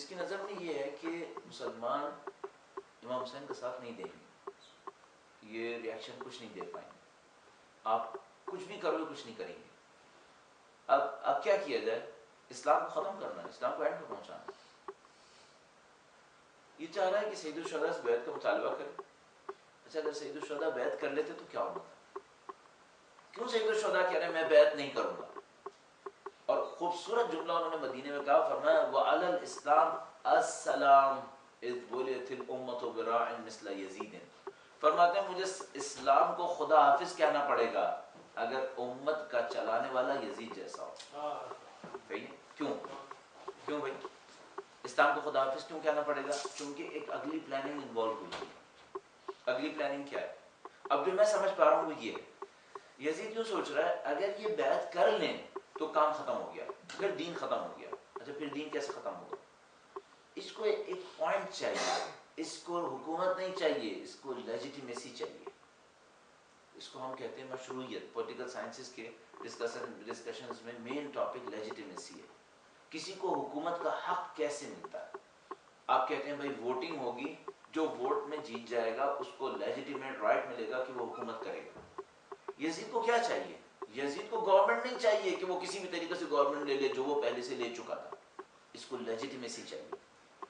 اس کی نظر میں یہ ہے کہ مسلمان امام حسین کا ساتھ نہیں دیں گے، یہ ریاکشن کچھ نہیں دے پائیں گے، آپ کچھ بھی کرو کچھ نہیں کریں گے۔ اب کیا کیا جائے؟ اسلام کو ختم کرنا ہے، اسلام کو اینڈ پہ پہنچانا ہے۔ یہ چاہ رہا ہے کہ سید الشہداء سے بیعت کا مطالبہ کرے۔ اچھا اگر سید الشہداء بیعت کر لیتے تو کیا ہونا تھا؟ کیوں سید الشہداء کہہ رہے ہیں میں بیعت نہیں کروں گا؟ اور خوبصورت جملہ انہوں نے مدینے میں کہا، فرمایا وَعَلَى الْإِسْلَامِ السَّلَامُ اِذْ بُلِيَتِ الْأُمَّةُ بِرَاعٍ مِثْلَ يَزِيدٍ۔ فرماتے ہیں مجھے اسلام کو خدا حافظ کہنا پڑے گا اگر امت کا چلانے والا یزید جیسا ہو۔ کیوں بھائی اسلام کو خدا حافظ کیوں کہنا پڑے گا؟ کیونکہ ایک اگلی پلاننگ انوالو ہوئی ہے۔ اگلی پلاننگ کیا ہے؟ اب جو میں سمجھ پا رہا ہوں وہ یہ ہے، یزید کیوں سوچ رہا ہے اگر یہ بیعت کر لیں تو کام ختم ہو گیا، پھر دین ختم ہو گیا۔ اچھا پھر دین کیسے ختم ہوگا؟ اس کو ایک پوائنٹ چاہیے، اس کو حکومت نہیں چاہیے، اس کو لیجیٹیمیسی چاہیے۔ اس کو ہم کہتے ہیں مشروعیت۔ پولیٹیکل سائنسز کے ڈسکشنز میں مین ٹاپک لیجیٹیمیسی ہے۔ کسی کو حکومت کا حق کیسے ملتا ہے؟ آپ کہتے ہیں بھائی ووٹنگ ہوگی، جو ووٹ میں جیت جائے گا اس کو لیجیٹیمیٹ رائٹ ملے گا کہ وہ حکومت کرے گا۔ یزید کو کیا چاہیے؟ یزید کو گورنمنٹ نہیں چاہیے کہ وہ کسی بھی طریقے سے گورنمنٹ لے لے جو وہ پہلے سے لے چکا تھا۔ اس کو لیجیٹیمیسی چاہیے۔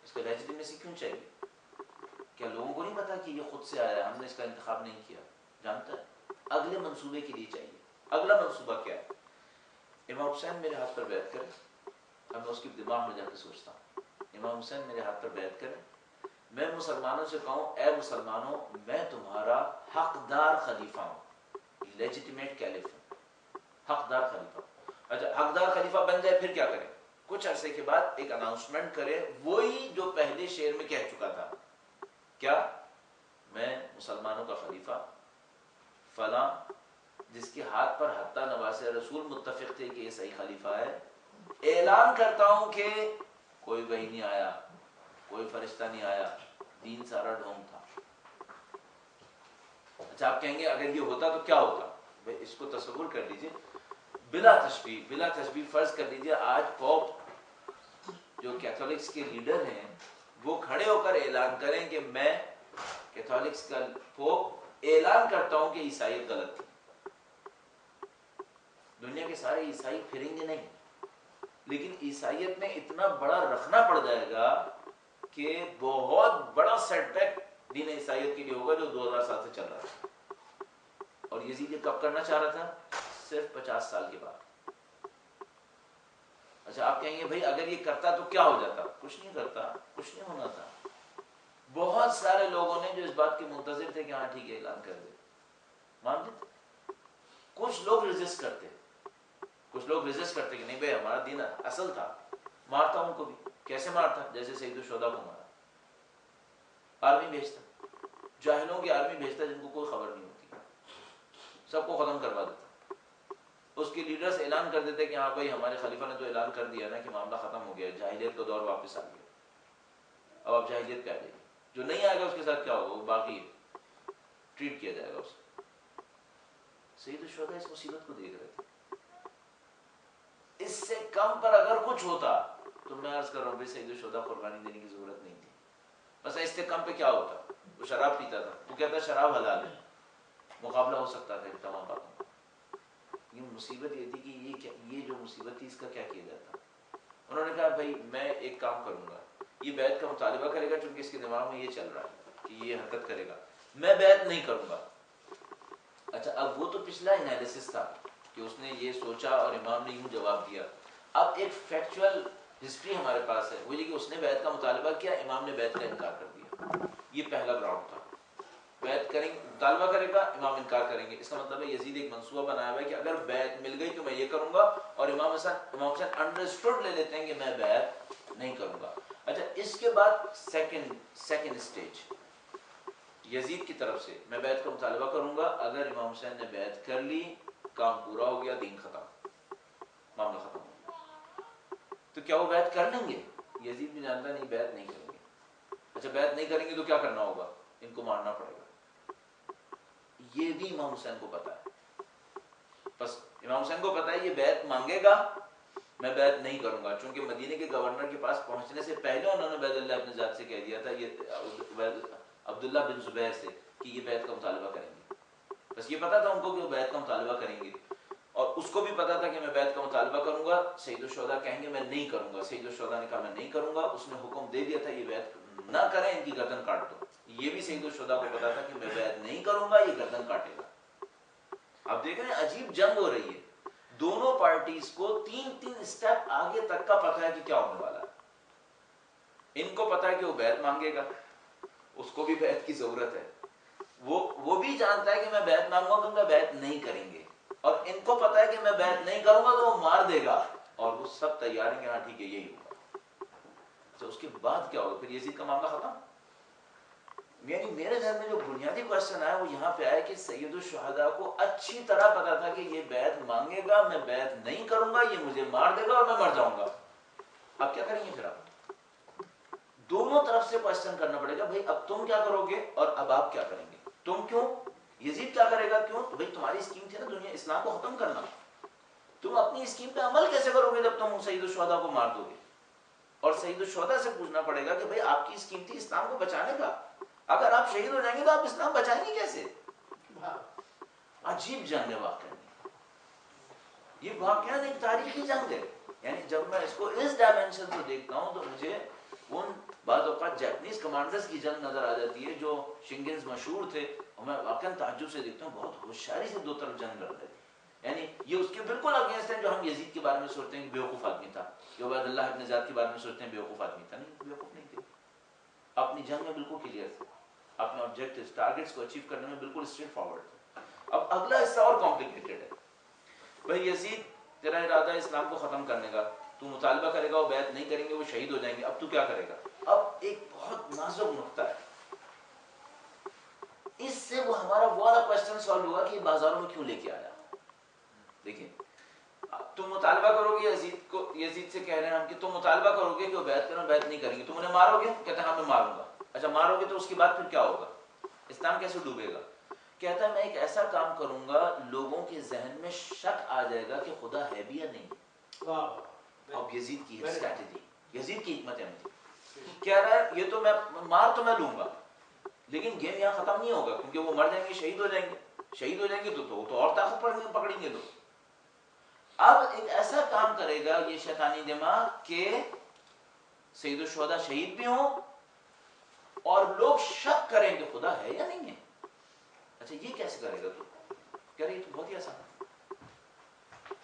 اس کو لیجیٹیمیسی کیوں چاہیے؟ کیا لوگوں کو نہیں پتا کہ یہ خود سے آیا، ہم نے اس کا انتخاب نہیں کیا؟ جانتا ہے۔ اگلے منصوبے کے لیے چاہیے۔ اگلا منصوبہ کیا ہے؟ امام حسین میرے ہاتھ پر بیعت کریں۔ اب میں اس کی دماغ میں جا کے سوچتا ہوں، امام حسین میرے ہاتھ پر بیعت کریں، میں مسلمانوں سے کہوں اے مسلمانوں میں تمہارا حقدار خلیفہ ہوں، لیجیٹیمیٹ کیلف ہوں، حقدار خلیفہ۔ اچھا حقدار خلیفہ بن جائے پھر کیا کرے؟ کچھ عرصے کے بعد ایک اناؤنسمنٹ کرے، وہی جو پہلے شعر میں کہہ چکا تھا، کیا؟ میں مسلمانوں کا خلیفہ فلاں، جس کے ہاتھ پر حتی نواس رسول متفق تھے کہ یہ صحیح خلیفہ ہے، اعلان کرتا ہوں کہ کوئی وحی نہیں آیا، کوئی فرشتہ نہیں آیا، دین سارا ڈھونگ تھا۔ اچھا آپ کہیں گے اگر یہ ہوتا تو کیا ہوتا؟ بھئی اس کو تصور کر لیجئے، بلا تشبیہ فرض کر لیجئے آج پوپ جو کیتھولکس کے لیڈر ہیں وہ کھڑے ہو کر اعلان کریں کہ میں کیتھولکس کا پوپ اعلان کرتا ہوں کہ عیسائیت غلط تھی۔ دنیا کے سارے عیسائی پھریں گے نہیں، لیکن عیسائیت میں اتنا بڑا رکھنا پڑ جائے گا کہ بہت بڑا سیٹ بیک دین عیسائیت کے لیے ہوگا جو 2000 سال سے چل رہا ہے۔ اور یزید یہ کب کرنا چاہ رہا تھا؟ صرف 50 سال کے بعد۔ اچھا آپ کہیں گے بھائی اگر یہ کرتا تو کیا ہو جاتا؟ کچھ نہیں کرتا، کچھ نہیں ہونا تھا۔ بہت سارے لوگوں نے جو اس بات کے منتظر تھے کہ ہاں ٹھیک ہے اعلان کر دے، مان لیتے۔ کچھ لوگ ریزسٹ کرتے کہ نہیں بھائی ہمارا دین اصل تھا، مارتا ان کو بھی۔ کیسے مارتا؟ جیسے سید الشہداء کو مارا، آرمی بھیجتا، جاہلوں کی آرمی بھیجتا جن کو کوئی خبر نہیں ہوتی، سب کو ختم کروا دیتا۔ اس کے لیڈرز اعلان کر دیتے کہ ہاں بھائی ہمارے خلیفہ نے تو اعلان کر دیا نا کہ معاملہ ختم ہو گیا، جاہلیت کا دور واپس آ گیا، اب آپ جاہلیت پہ آ جائیے۔ جو نہیں آئے گا اس کے ساتھ کیا ہوگا؟ وہ باقی ٹریٹ کیا جائے گا اسے۔ سید الشہداء اس مصیبت کو دیکھ رہے تھے۔ اس سے کم پر اگر کچھ ہوتا تو میں عرض کر رہا ہوں بھائی سید الشہداء قربانی دینے کی ضرورت نہیں تھی۔ بس اس سے کم پہ کیا ہوتا؟ وہ شراب پیتا تھا، وہ کہتا شراب حلال ہے، مقابلہ ہو سکتا تھا ان تمام باتوں کا۔ یہ مصیبت یہ تھی کہ یہ جو مصیبت تھی اس کا کیا کیا جاتا؟ انہوں نے کہا بھائی میں ایک کام کروں گا، یہ بیعت کا مطالبہ کرے گا چونکہ اس کے دماغ میں یہ چل رہا ہے کہ یہ حرکت کرے گا، میں بیعت نہیں کروں گا۔ اچھا اب وہ تو پچھلا انالیسس تھا کہ اس نے یہ سوچا اور امام نے یوں جواب دیا۔ اب ایک فیکچوئل ہسٹری ہمارے پاس ہے، وہ یہ کہ اس نے بیعت کا مطالبہ کیا، امام نے بیعت کا انکار کر دیا۔ یہ پہلا گراؤنڈ تھا۔ بیعت کریں مطالبہ کرے گا، امام انکار کریں گے، اس کا مطلب ہے یزید ایک منصوبہ بنایا ہوا ہے کہ اگر بیعت مل گئی تو میں یہ کروں گا، اور امام حسین انڈرسٹوڈ لے لیتے ہیں کہ میں بیعت نہیں کروں گا۔ اچھا اس کے بعد سیکنڈ اسٹیج یزید کی طرف سے، میں بیعت کا مطالبہ کروں گا، اگر امام حسین نے بیعت کر لی کام پورا ہو گیا، دین ختم، معاملہ ختم ہو گیا۔ تو کیا وہ بیعت کر لیں گے؟ یزید بھی جانتا نہیں بیعت نہیں کریں گے۔ اچھا بیعت نہیں کریں گے تو کیا کرنا ہوگا؟ ان کو مارنا پڑے گا۔ یہ بھی امام حسین کو پتا ہے، بس امام حسین کو پتا ہے یہ بیعت مانگے گا میں بیعت نہیں کروں گا، چونکہ مدینے کے گورنر کے پاس پہنچنے سے پہلے انہوں نے عبیداللہ ابن زیاد سے کہہ دیا تھا، یہ عبداللہ بن زبیر سے، کہ یہ بیعت کا مطالبہ کریں گے. بس یہ پتا تھا ان کو کہ وہ بیعت کا مطالبہ کریں گے، اور اس کو بھی پتا تھا کہ میں بیعت کا مطالبہ کروں گا. سید الشہداء کہیں گے میں نہیں کروں گا، سید الشہداء نے کہا میں نہیں کروں گا. اس نے حکم دے دیا تھا یہ بیعت نہ کریں، ان کی گردن کاٹ دو. یہ بھی سید الشہداء کو پتا تھا کہ میں بیعت نہیں کروں گا، یہ گردن کاٹے گا. اب دیکھ رہے ہیں عجیب جنگ ہو رہی ہے، دونوں پارٹیز کو تین تین اسٹیپ آگے تک کا پتا ہے کہ کیا ہونے والا ہے. ان کو پتا ہے کہ وہ بیعت مانگے گا، اس کو بھی بیعت کی ضرورت ہے، وہ بھی جانتا ہے کہ میں بیعت مانگوں گا، بیعت نہیں کریں گے، اور ان کو پتا ہے کہ میں بیعت نہیں کروں گا تو وہ مار دے گا، اور وہ سب تیار ہیں کہ ہاں ٹھیک ہے یہی ہوگا. تو اس کے بعد کیا ہوگا؟ پھر یزید کا معاملہ ختم. یعنی میرے ذہن میں جو بنیادی کوشچن آیا وہ یہاں پہ آیا کہ سید الشہداء کو اچھی طرح پتا تھا کہ یہ بیعت مانگے گا، میں بیعت نہیں کروں گا، یہ مجھے مار دے گا اور میں مر جاؤں گا. اب کیا کریں گے؟ پھر آپ دونوں طرف سے کوشچن کرنا پڑے گا، بھائی اب تم کیا کرو گے اور اب آپ کیا کریں گے؟ تم کیوں؟ یزید کیا کرے گا؟ کیوں؟ تو بھائی تمہاری اسکیم تھی نا دنیا اسلام کو ختم کرنا، تم اپنی اسکیم پہ عمل کیسے کرو گے جب تم سید الشہداء کو مار دو گے؟ اور سید الشہداء سے پوچھنا پڑے گا کہ بھائی آپ کی اسکیم تھی اسلام کو بچانے کا، اگر آپ شہید ہو جائیں گے تو آپ اسلام بچائیں گے کیسے؟ عجیب جنگ ہے واقعہ، یہ واقعہ ایک تاریخی جنگ ہے. یعنی جب میں اس کو اس ڈائمینشن سے دیکھتا ہوں تو مجھے ان بعض اوقات جاپنیز کمانڈرز کی جنگ نظر آ جاتی ہے جو شنگنز مشہور تھے، اور میں واقعا تعجب سے دیکھتا ہوں بہت ہوشیاری سے دو طرف جنگ لڑ رہے تھے. یعنی یہ اس کے بالکل اگینسٹ ہے جو ہم یزید کے بارے میں سوچتے ہیں کہ بیوقوف آدمی تھا، جو عبیداللہ ابن زیاد کے بارے میں سوچتے ہیں بیوقوف آدمی تھا. نہیں، بیوقوف نہیں تھے، اپنی جنگ میں بالکل کلیئر تھے، اپنے آبجیکٹیوز ٹارگیٹس کو اچیو کرنے میں بالکل اسٹریٹ فارورڈ تھے. اب اگلا حصہ اور کمپلیکیٹڈ ہے. بھائی یزید تیرا ارادہ ہے اسلام کو ختم کرنے کا، تو مطالبہ کرے گا، وہ بیعت نہیں کریں گے، وہ شہید ہو جائیں گے، اب تو کیا کرے گا؟ اب ایک بہت نازک نقطہ ہے، اس سے وہ ہمارا وہ والا کوسچن سالو ہوا کہ بازاروں میں کیوں لے کے آیا. دیکھیں تم مطالبہ کرو گے، یزید سے کہہ رہے ہیں ہم کہ تم مطالبہ کرو گے کہ وہ بیعت کریں، بیعت نہیں کریں گے، تم انہیں مارو گے؟ کہتے ہیں ہاں میں ماروں گا. اچھا مارو گے تو اس کے بعد پھر کیا ہوگا؟ اسلام کیسے ڈوبے گا؟ کہتا ہے میں ایک ایسا کام کروں گا لوگوں کے ذہن میں شک آ جائے گا کہ خدا ہے بھی یا نہیں. اب یزید کی اسٹریٹجی، یزید کی حکمت عملی کہہ رہا ہے یہ تو میں مار تو میں لوں گا، لیکن گیم یہاں ختم نہیں ہوگا، کیونکہ وہ مر جائیں گے، شہید ہو جائیں گے. شہید ہو جائیں گے تو اور طاقت پکڑیں گے لوگ. اب ایک ایسا کام کرے گا یہ شیطانی دماغ کہ سید الشہداء شہید بھی ہوں اور لوگ شک کریں کہ خدا ہے یا نہیں ہے. اچھا یہ کیسے کرے گا؟ تو کہہ رہے یہ تو بہت ہی آسان،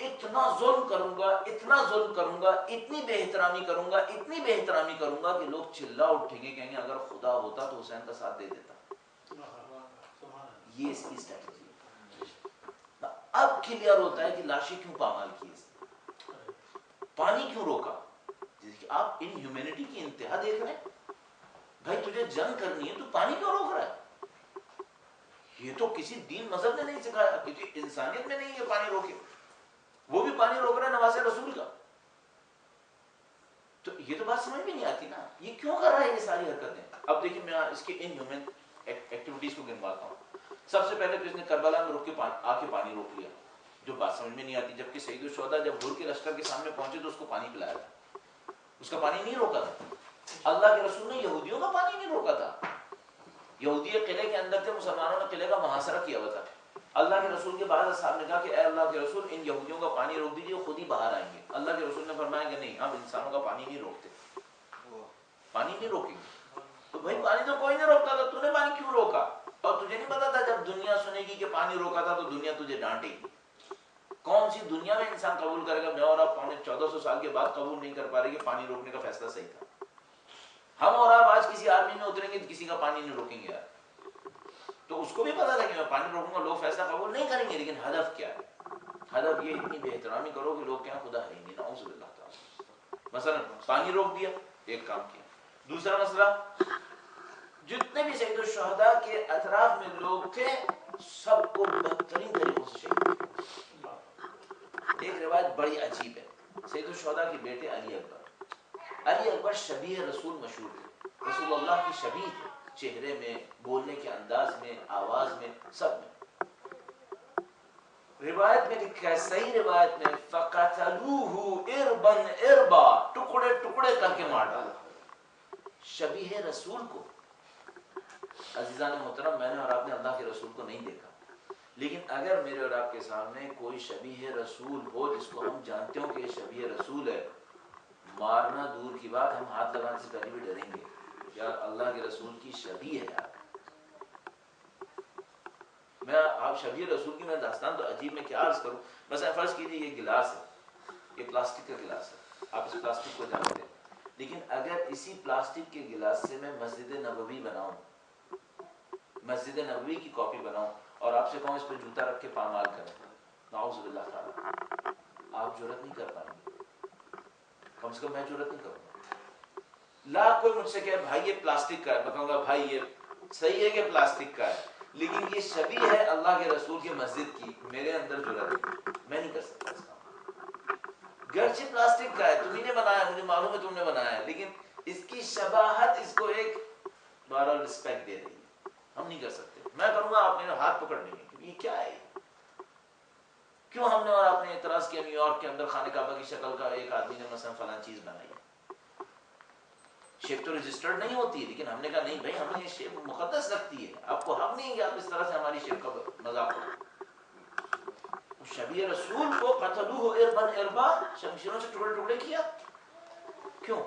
اتنا ظلم کروں گا، اتنا ظلم کروں گا، اتنی بے احترامی کروں گا، اتنی بے احترامی کروں گا کہ لوگ چلا اٹھیں گے، کہیں گے اگر خدا ہوتا تو حسین کا ساتھ دے دیتا. یہ اس کی اسٹریٹجی ہے. اب کلیئر ہوتا ہے کہ لاشیں کیوں پامال کی، پانی کیوں روکا. آپ ان ہیومینٹی کی انتہا دیکھ رہے ہیں. بھائی تجھے جنگ کرنی ہے تو پانی کیوں روک رہا ہے؟ یہ تو کسی دین مذہب نے نہیں سکھایا، کسی انسانیت میں نہیں ہے پانی روکے. وہ بھی پانی روک رہا ہے نواز رسول کا. تو یہ تو بات سمجھ میں نہیں آتی نا، یہ کیوں کر رہا ہے یہ ساری حرکتیں. اب دیکھیں میں اس کے ان ہیومن ایکٹیویٹیز کو گنواتا ہوں. سب سے پہلے تو اس نے کربلا میں رک کے آ کے پانی روک لیا، جو بات سمجھ میں نہیں آتی. جبکہ سید الشہداء جب گھر کے لشکر کے سامنے پہنچے تو اس کو پانی پلایا تھا، اس کا پانی نہیں روکا تھا. اللہ کے رسول نے یہودیوں کا پانی نہیں روکا تھا. یہودی قلعے کے اندر تھے، مسلمانوں نے قلعے کا محاصرہ کیا ہوا تھا. اللہ کے رسول کے بعد اصحاب نے کہا کہ اے اللہ کے رسول ان یہودیوں کا پانی روک دیجیے، وہ خود ہی باہر آئیں گے. اللہ کے رسول نے فرمایا کہ نہیں، ہم انسانوں کا پانی نہیں روکتے، پانی نہیں روکیں گے. تو بھائی پانی تو کوئی نہیں روکتا تھا، تو نے پانی کیوں روکا؟ اور تجھے نہیں پتا تھا جب دنیا سنے گی کہ پانی روکا تھا تو دنیا تجھے ڈانٹے گی. کون سی دنیا میں انسان قبول کرے گا؟ میں اور آپ 1400 سال کے بعد قبول نہیں کر پا رہے کہ پانی روکنے کا فیصلہ صحیح تھا. ہم اور آپ آج کسی آرمی میں اتریں گے تو کسی کا پانی نہیں روکیں گے یار. تو اس کو بھی پتا تھا کہ میں پانی روکوں گا، لوگ فیصلہ قبول نہیں کریں گے. لیکن ہدف کیا ہے؟ ہدف یہ اتنی بے احترامی کرو کہ لوگ کیا خدا ہے ہی نہیں، نعوذ باللہ تعالی. مثلا پانی روک دیا، ایک کام کیا. دوسرا مسئلہ، جتنے بھی سید الشہداء کے اطراف میں لوگ تھے سب کو بہترین طریقوں سے شہید کیا. ایک روایت بڑی عجیب ہے. سید الشہداء کے بیٹے علی اکبر شبیہ رسول مشہور تھے، رسول اللہ کی شبیہ تھے، چہرے میں، بولنے کے انداز میں، آواز میں، سب میں. روایت میں لکھا ہے, صحیح روایت میں, فَقَتَلُوهُ إِرْبًا إِرْبًا, ٹکڑے ٹکڑے کر کے مار ڈالا. شبیہ رسول کو, عزیزان محترم, میں نے اور آپ نے اللہ کے رسول کو نہیں دیکھا, لیکن اگر میرے اور آپ کے سامنے کوئی شبیہ رسول ہو جس کو ہم جانتے ہوں کہ یہ شبیہ رسول ہے, مارنا دور کی بات, ہم ہاتھ لگانے سے پہلے بھی ڈریں گے, یار اللہ کے رسول کی شبیہ ہے یار. میں آپ شبیہ رسول کی میں داستان تو عجیب میں کیا عرض کروں. مثلا فرض کیجیے یہ گلاس ہے, یہ پلاسٹک کا گلاس ہے, آپ اس پلاسٹک کو جانتے ہیں, لیکن اگر اسی پلاسٹک کے گلاس سے میں مسجد نبوی بناؤں, مسجد نبوی کی کاپی بناؤں, اور آپ سے کہوں اس پہ جوتا رکھ کے پامال کریں, نعوذ باللہ تعالی, آپ جرأت نہیں کر پائیں گے, کم سے کم میں جرأت نہیں کروں گا. لاکھ کوئی مجھ سے کہے بھائی یہ پلاسٹک کا ہے, میں کہوں گا بھائی یہ صحیح ہے کہ پلاسٹک کا ہے, لیکن یہ شبیہ ہے اللہ کے رسول کی مسجد کی, میرے اندر جرأت نہیں, میں نہیں کر سکتا اس کام. گرچہ پلاسٹک کا ہے, تم ہی نے بنایا, مجھے معلوم ہے تم نے بنایا ہے, لیکن اس کی شباہت اس کو ایک بہرحال رسپیکٹ دے رہی ہے, ہم نہیں کر سکتے. میں کروں گا, آپ میرے ہاتھ پکڑ لیں گے کہ یہ کیا ہے, کیوں ہم نے اور آپ نے اعتراض کیا نیو یارک کے اندر خانہ کعبہ کی شکل کا ایک آدمی نے مثلا فلاں چیز بنائی ہے, شیپ تو رجسٹرڈ نہیں ہوتی ہے, لیکن ہم نے کہا نہیں بھائی, ہمیں یہ شیپ مقدس لگتی ہے, آپ کو حق نہیں ہے کہ آپ اس طرح سے ہماری شیپ کا مذاق کریں. شبیہ رسول کو قتلوہ اربا اربا, شمشیروں سے ٹکڑے ٹکڑے کیا, کیوں؟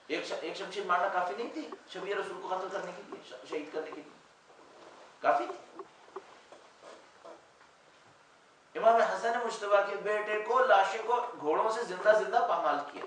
ایک شمشیر مارنا کافی نہیں تھی شبیہ رسول کو قتل کرنے کے لیے, شہید کرنے کے لیے کافی تھی. امام حسن مجتبیٰ کے بیٹے کو, لاشے کو گھوڑوں سے زندہ زندہ پامال کیا.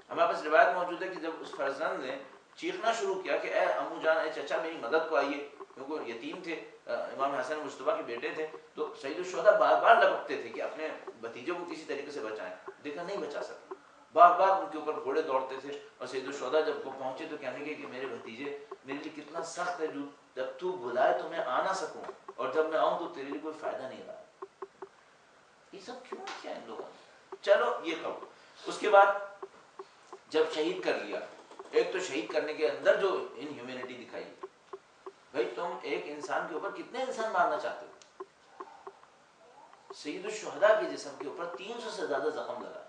ہمارے پاس روایت موجود ہے کہ جب اس فرزند نے چیخنا شروع کیا کہ اے امو جان, اے چچا میری مدد کو آئیے, کیونکہ یتیم تھے, امام حسن مجتبیٰ کے بیٹے تھے, تو سید الشہداء بار بار لپکتے تھے کہ اپنے بھتیجے کو کسی طریقے سے بچائیں, دیکھا نہیں بچا سکتے, بار بار ان کے اوپر گھوڑے دوڑتے تھے. اور سید الشہداء جب وہ پہنچے تو کہنے لگے کہ میرے بھتیجے, میرے لیے کتنا سخت ہے جو جب تو بلائے تو میں آ نہ سکوں, اور جب میں آؤں تو تیرے لیے کوئی فائدہ نہیں رہا. یہ سب کیوں کیا ان لوگوں نے؟ چلو یہ کہو. اس کے بعد جب شہید کر لیا, ایک تو شہید کرنے کے اندر جو انہیومینٹی دکھائی, بھائی تم ایک انسان کے اوپر کتنے انسان مارنا چاہتے ہو؟ سید الشہداء کے جسم کے اوپر 300 سے زیادہ زخم لگا.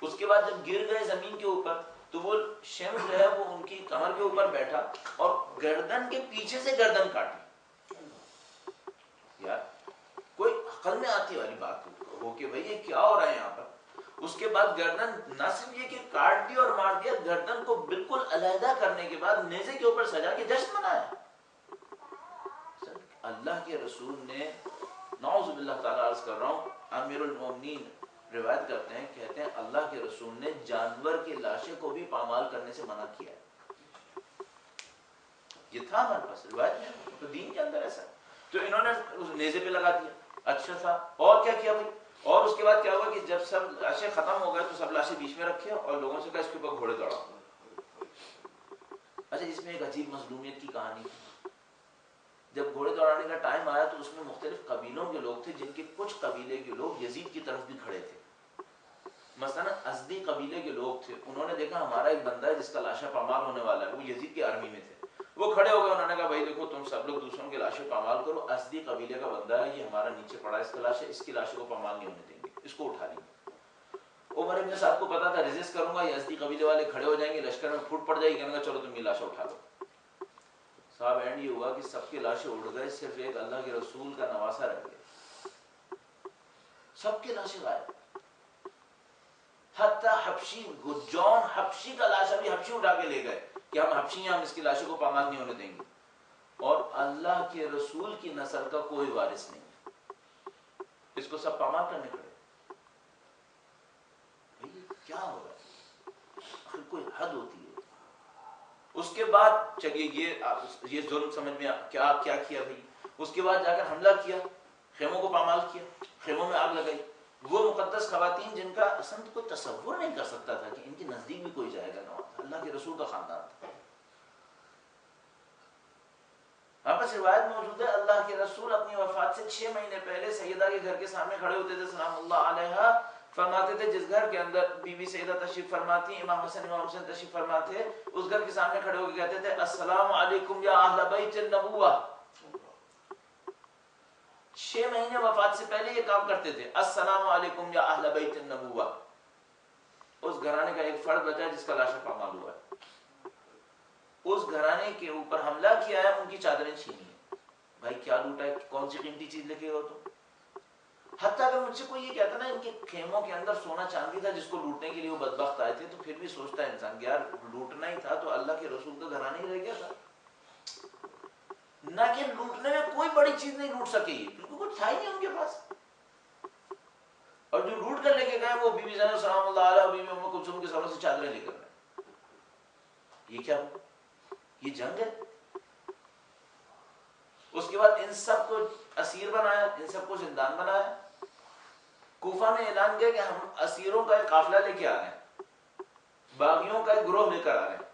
اس کے بعد جب گر گئے زمین کے اوپر تو وہ شمس جو ہے وہ ان کی کمر کے اوپر بیٹھا اور گردن کے پیچھے سے گردن کاٹی. یار کوئی عقل میں آتی والی بات ہو کہ بھائی یہ کیا ہو رہا ہے یہاں پر. اس کے بعد گردن نہ صرف یہ کہ کاٹ دیا اور مار دیا, گردن کو بالکل علیحدہ کرنے کے بعد نیزے کے اوپر سجا کے جشن منایا. اللہ کے رسول نے, نعوذ باللہ تعالیٰ عرض کر رہا ہوں, امیر المومنین روایت کرتے ہیں, کہتے ہیں اللہ کے رسول نے جانور کی لاشیں کو بھی پامال کرنے سے منع کیا ہے. یہ تھا ہمارے پاس روایت میں, تو دین کے اندر ایسا ہے. تو انہوں نے اس نیزے پہ لگا دیا, اچھا تھا. اور کیا کیا بھائی, اور اس کے بعد کیا ہوا کہ جب سب لاشیں ختم ہو گئے تو سب لاشیں بیچ میں رکھے اور لوگوں سے کہا اس کے اوپر گھوڑے دوڑاؤ. اچھا اس میں ایک عجیب مظلومیت کی کہانی تھی. جب گھوڑے دوڑانے کا ٹائم آیا تو اس میں مختلف قبیلوں کے لوگ تھے, جن کے کچھ قبیلے کے لوگ یزید کی طرف بھی کھڑے تھے. مثلا ازدی قبیلے کے لوگ تھے, انہوں نے دیکھا ہمارا ایک بندہ ہے جس کا لاشا پامال ہونے والا ہے, وہ یزید کی آرمی میں تھے. وہ کھڑے ہو گئے, انہوں نے کہا بھائی دیکھو تم سب لوگ دوسروں کے لاشیں پامال کرو, ازدی قبیلے کا بندہ ہے, یہ ہمارا نیچے پڑا ہے, اس کا لاش ہے, اس کی لاشوں کو پامال نہیں ہونے دیں گے, اس کو اٹھا لیں گے. عمر ابن صاحب کو پتا تھا ریزسٹ کروں گا, یہ ازدی قبیلے والے کھڑے ہو جائیں گے, لشکر میں پھوٹ پڑ جائے گی, کہنے گا چلو تم یہ لاشیں اٹھا لو. صاحب اینڈ یہ ہوا کہ سب کی لاشیں اڑ گئے, صرف ایک اللہ کے رسول کا نواسا رہ گیا. سب کی لاشیں غائب. حتی حبشی, جون حبشی کا لاشا بھی حبشی اٹھا کے لے گئے کہ ہم حبشی ہیں, ہم اس کی لاشوں کو پامال نہیں ہونے دیں گے. اور اللہ کے رسول کی نسل کا کوئی وارث نہیں, اس کو سب پامال کرنے پڑے. کیا ہو رہا ہے, آخر کوئی حد ہوتی ہے. اس کے بعد چلیے یہ ظلم سمجھ میں کیا کیا کیا بھائی. اس کے بعد جا کر حملہ کیا, خیموں کو پامال کیا, خیموں میں آگ لگائی. وہ مقدس خواتین جن کا اصلا کوئی تصور نہیں کر سکتا تھا کہ ان کے نزدیک بھی کوئی جائے گا, نہ اللہ کے رسول کا خاندان تھا. ہمارے پاس روایت موجود ہے, اللہ کے رسول اپنی وفات سے 6 مہینے پہلے سیدہ کے گھر کے سامنے کھڑے ہوتے تھے, سلام اللہ علیہا, فرماتے تھے جس گھر کے اندر بی بی سیدہ تشریف فرماتی، امام حسن امام حسین تشریف فرماتے، اس گھر کے سامنے کھڑے ہو کے کہتے تھے السلام علیکم یا اہل بیت النبوہ. 6 مہینے وفات سے پہلے یہ کام کرتے تھے، السلام علیکم یا اہل بیت النبوہ. اس گھرانے کا ایک فرد بچا جس کا لاشا پامال ہوا ہے. اس گھرانے کے اوپر حملہ کیا ہے، ان کی چادریں چھینی ہیں. بھائی کیا لوٹا ہے، کون سی قیمتی چیز لے کے ہو تم؟ حتیٰ اگر مجھ سے کوئی یہ کہتا نا ان کے خیموں کے اندر سونا چاندی تھا جس کو لوٹنے کے لیے وہ بدبخت آئے تھے، تو پھر بھی سوچتا ہے انسان کہ یار لوٹنا ہی تھا تو اللہ کے رسول کا گھرانہ ہی رہ گیا تھا. نہ کہ لوٹنے میں کوئی بڑی چیز نہیں لوٹ سکے، یہ کیونکہ کچھ تھا ہی نہیں ان کے پاس. اور جو لوٹ کر لے کے گئے وہ بی بی زینب سلام اللہ علیہ اور بی بی ام کلثوم کے سروں سے چادریں لے کر گئے. یہ کیا ہوا؟ یہ جنگ ہے. اس کے بعد ان سب کو اسیر بنایا، ان سب کو زندان بنایا. کوفہ میں اعلان کیا کہ ہم اسیروں کا ایک قافلہ لے کے آ رہے ہیں، باغیوں کا ایک گروہ لے کر آ رہے ہیں.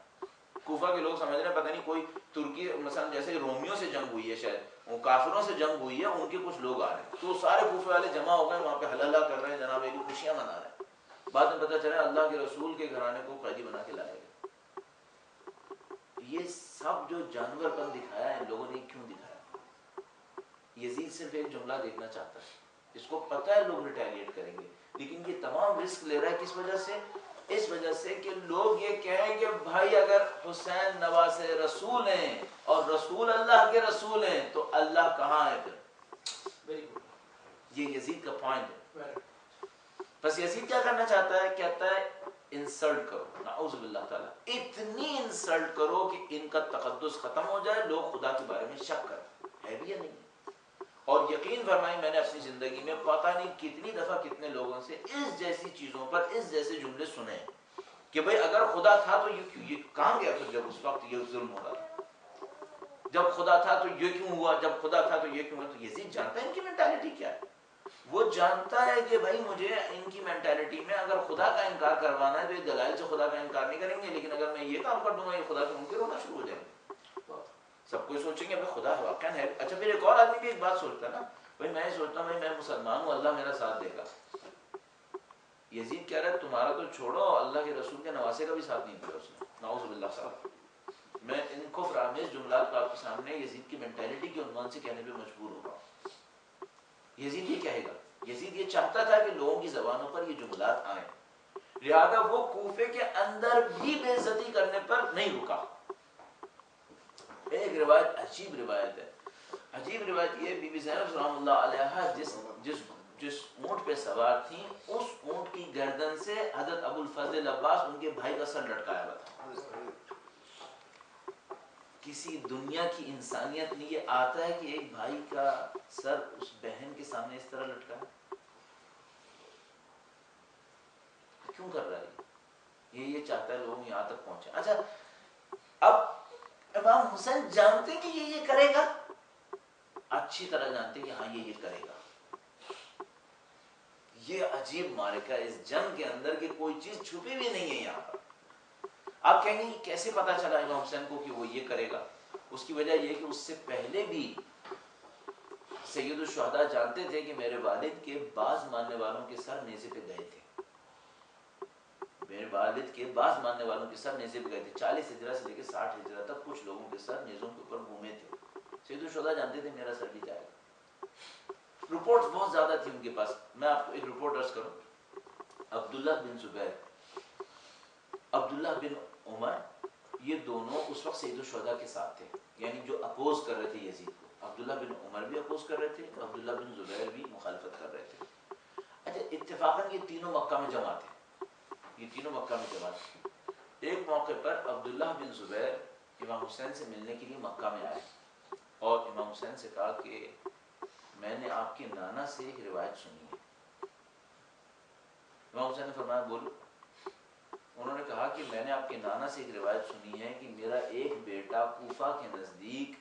کوفہ کے لوگ سمجھ رہے ہیں پتہ نہیں کوئی ترکی مثلا جیسے رومیوں سے جنگ ہوئی ہے، شاید وہ کافروں سے جنگ ہوئی ہے، ان کے کچھ لوگ آ رہے ہیں. تو سارے کوفہ والے جمع ہو گئے وہاں پہ ہلّہ کر رہے ہیں، جناب ایک خوشیاں منا رہے ہیں. بعد میں پتہ چلا اللہ کے رسول کے گھرانے کو قیدی بنا کے لائے گئے. یہ سب جو جانور پن دکھایا ہے ان لوگوں نے کیوں دکھایا؟ یزید صرف ایک جملہ دیکھنا چاہتا ہے، اس کو پتہ ہے لوگ ریٹیلیٹ کریں گے، لیکن یہ تمام رسک لے رہا ہے. کس وجہ سے؟ اس وجہ سے کہ لوگ یہ کہیں کہ بھائی اگر حسین نواز رسول ہیں اور رسول اللہ کے رسول ہیں تو اللہ کہاں ہے پھر؟ یہ یزید کا پوائنٹ ہے. بس یزید کیا کرنا چاہتا ہے؟ کہتا ہے انسلٹ کرو، نعوذ باللہ تعالیٰ، اتنی انسلٹ کرو کہ ان کا تقدس ختم ہو جائے، لوگ خدا کے بارے میں شک کریں ہے بھی یا نہیں. اور یقین فرمائیں میں نے اپنی زندگی میں پتہ نہیں کتنی دفعہ کتنے لوگوں سے اس جیسی چیزوں پر اس جیسے جملے سنے کہ بھئی اگر خدا تھا تو یہ کہاں گیا پھر جب اس وقت یہ ظلم ہو رہا تھا؟ جب خدا تھا تو یہ کیوں ہوا؟ جب خدا تھا تو یہ کیوں ہوا؟ تو یزید جانتا ہے ان کی مینٹالٹی کیا ہے. وہ جانتا ہے کہ بھائی مجھے ان کی مینٹالٹی میں اگر خدا کا انکار کروانا ہے تو یہ دلائل سے خدا کا انکار نہیں کریں گے، لیکن اگر میں یہ کام کر دوں گا یہ خدا کے منکر ہونا شروع ہو جائیں گے. سب کوئی سوچیں گے خدا واقعا ہے. اچھا پھر ایک اور آدمی بھی ایک بات سوچتا ہے نا، بھائی میں سوچتا ہوں میں مسلمان ہوں، اللہ میرا ساتھ دے گا. یزید کہہ رہا ہے تمہارا تو چھوڑو، اللہ کے رسول کے نواسے کا بھی ساتھ نہیں دیا اس نے، نعوذ باللہ صاحب. میں ان کفر آمیز جملات کو آپ کے سامنے یزید کی مینٹالٹی کے عنوان سے کہنے پہ مجبور ہو رہا ہوں. یزید یہ کہے گا، یزید یہ چاہتا تھا کہ لوگوں کی زبانوں پر یہ جملات آئیں، لہذا وہ کوفے کے اندر بھی بے عزتی کرنے پر نہیں رکا. ایک روایت عجیب روایت ہے، عجیب روایت یہ بی بی زینب سلام اللہ علیہ جس اونٹ پہ سوار تھیں اس اونٹ کی گردن سے حضرت ابو الفضل عباس ان کے بھائی کا سر لٹکایا ہوا تھا. کسی دنیا کی انسانیت میں یہ آتا ہے کہ ایک بھائی کا سر اس بہن کے سامنے اس طرح لٹکا ہے؟ کیوں کر رہا ہے یہ چاہتا ہے لوگ یہاں تک پہنچے. اچھا اب امام حسین جانتے کہ یہ کرے گا، اچھی طرح جانتے کہ ہاں یہ کرے گا. یہ عجیب معرکہ اس جنگ کے اندر کہ کوئی چیز چھپی بھی نہیں ہے یہاں پر. آپ کہیں گے کیسے پتا چلا امام حسین کو کہ وہ یہ کرے گا؟ اس کی وجہ یہ کہ اس سے پہلے بھی سید الشہداء جانتے تھے کہ میرے والد کے بعض ماننے والوں کے سر نیزے پہ گئے تھے. میرے والد کے بعض ماننے والوں کے سر نیزے پہ گئے تھے. 40 ہجرہ سے لے کے 60 ہجرہ تک کچھ لوگوں کے سر نیزوں کے اوپر گھومے تھے. سید الشہداء جانتے تھے میرا سر بھی جائے گا. رپورٹس بہت زیادہ تھی ان کے پاس. میں آپ کو ایک رپورٹ عرض کروں. عبداللہ بن زبیر، عبداللہ بن عمر، یہ دونوں اس وقت سید الشہداء کے ساتھ تھے، یعنی جو اپوز کر رہے تھے یزید کو. عبداللہ بن عمر بھی اپوز کر رہے تھے، عبداللہ بن زبیر بھی مخالفت کر رہے تھے. اچھا اتفاقاً یہ تینوں مکہ میں جمع تھے، یہ تینوں مکہ میں جمع تھے. ایک موقع پر عبداللہ بن زبیر امام حسین سے ملنے کے لیے مکہ میں آئے اور امام حسین سے کہا کہ میں نے آپ کے نانا سے ایک روایت سنی ہے. امام حسین نے فرمایا بولو. انہوں نے کہا کہ میں نے آپ کے نانا سے ایک روایت سنی ہے کہ میرا ایک بیٹا کوفہ کے نزدیک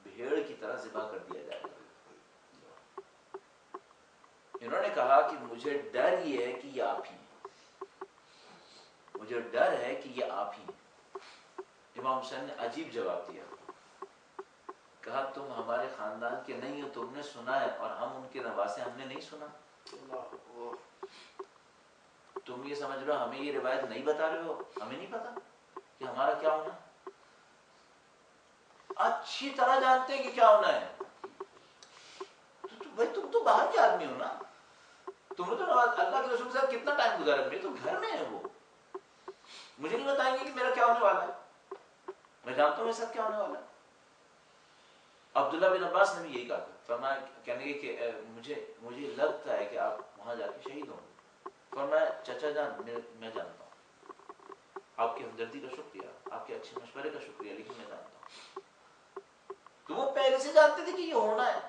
بھیڑ کی طرح ذبح کر دیا جائے گا. انہوں نے کہا کہ مجھے ڈر یہ ہے کہ یہ آپ ہی ہیں، مجھے ڈر ہے کہ یہ آپ ہی ہیں. امام حسین نے عجیب جواب دیا، کہا تم ہمارے خاندان کے نہیں ہو، تم نے سنا ہے، اور ہم ان کے نواسے ہم نے نہیں سنا. تم یہ سمجھ رہے ہو ہمیں یہ روایت نہیں بتا رہے ہو؟ ہمیں نہیں پتا کہ ہمارا کیا ہونا؟ اچھی طرح جانتے ہیں کہ کیا ہونا ہے. بھائی تم تو باہر کے آدمی ہو نا, تم نے تو اللہ کے رسول کے ساتھ کتنا ٹائم گزارا, میرے تو گھر میں ہے وہ, مجھے نہیں بتائیں گے کہ میرا کیا ہونے والا ہے؟ میں جانتا ہوں میرے ساتھ کیا ہونے والا ہے. عبداللہ بن عباس نے بھی یہی کہا تھا, فرمایا کہنے لگے کہ مجھے لگتا ہے کہ آپ وہاں جا کے شہید ہوں گے. فرمایا چچا جان میں جانتا ہوں, آپ کی ہمدردی کا شکریہ, آپ کے اچھے مشورے کا شکریہ, لیکن میں جانتا ہوں. تو وہ پہلے سے جانتے تھے کہ یہ ہونا ہے.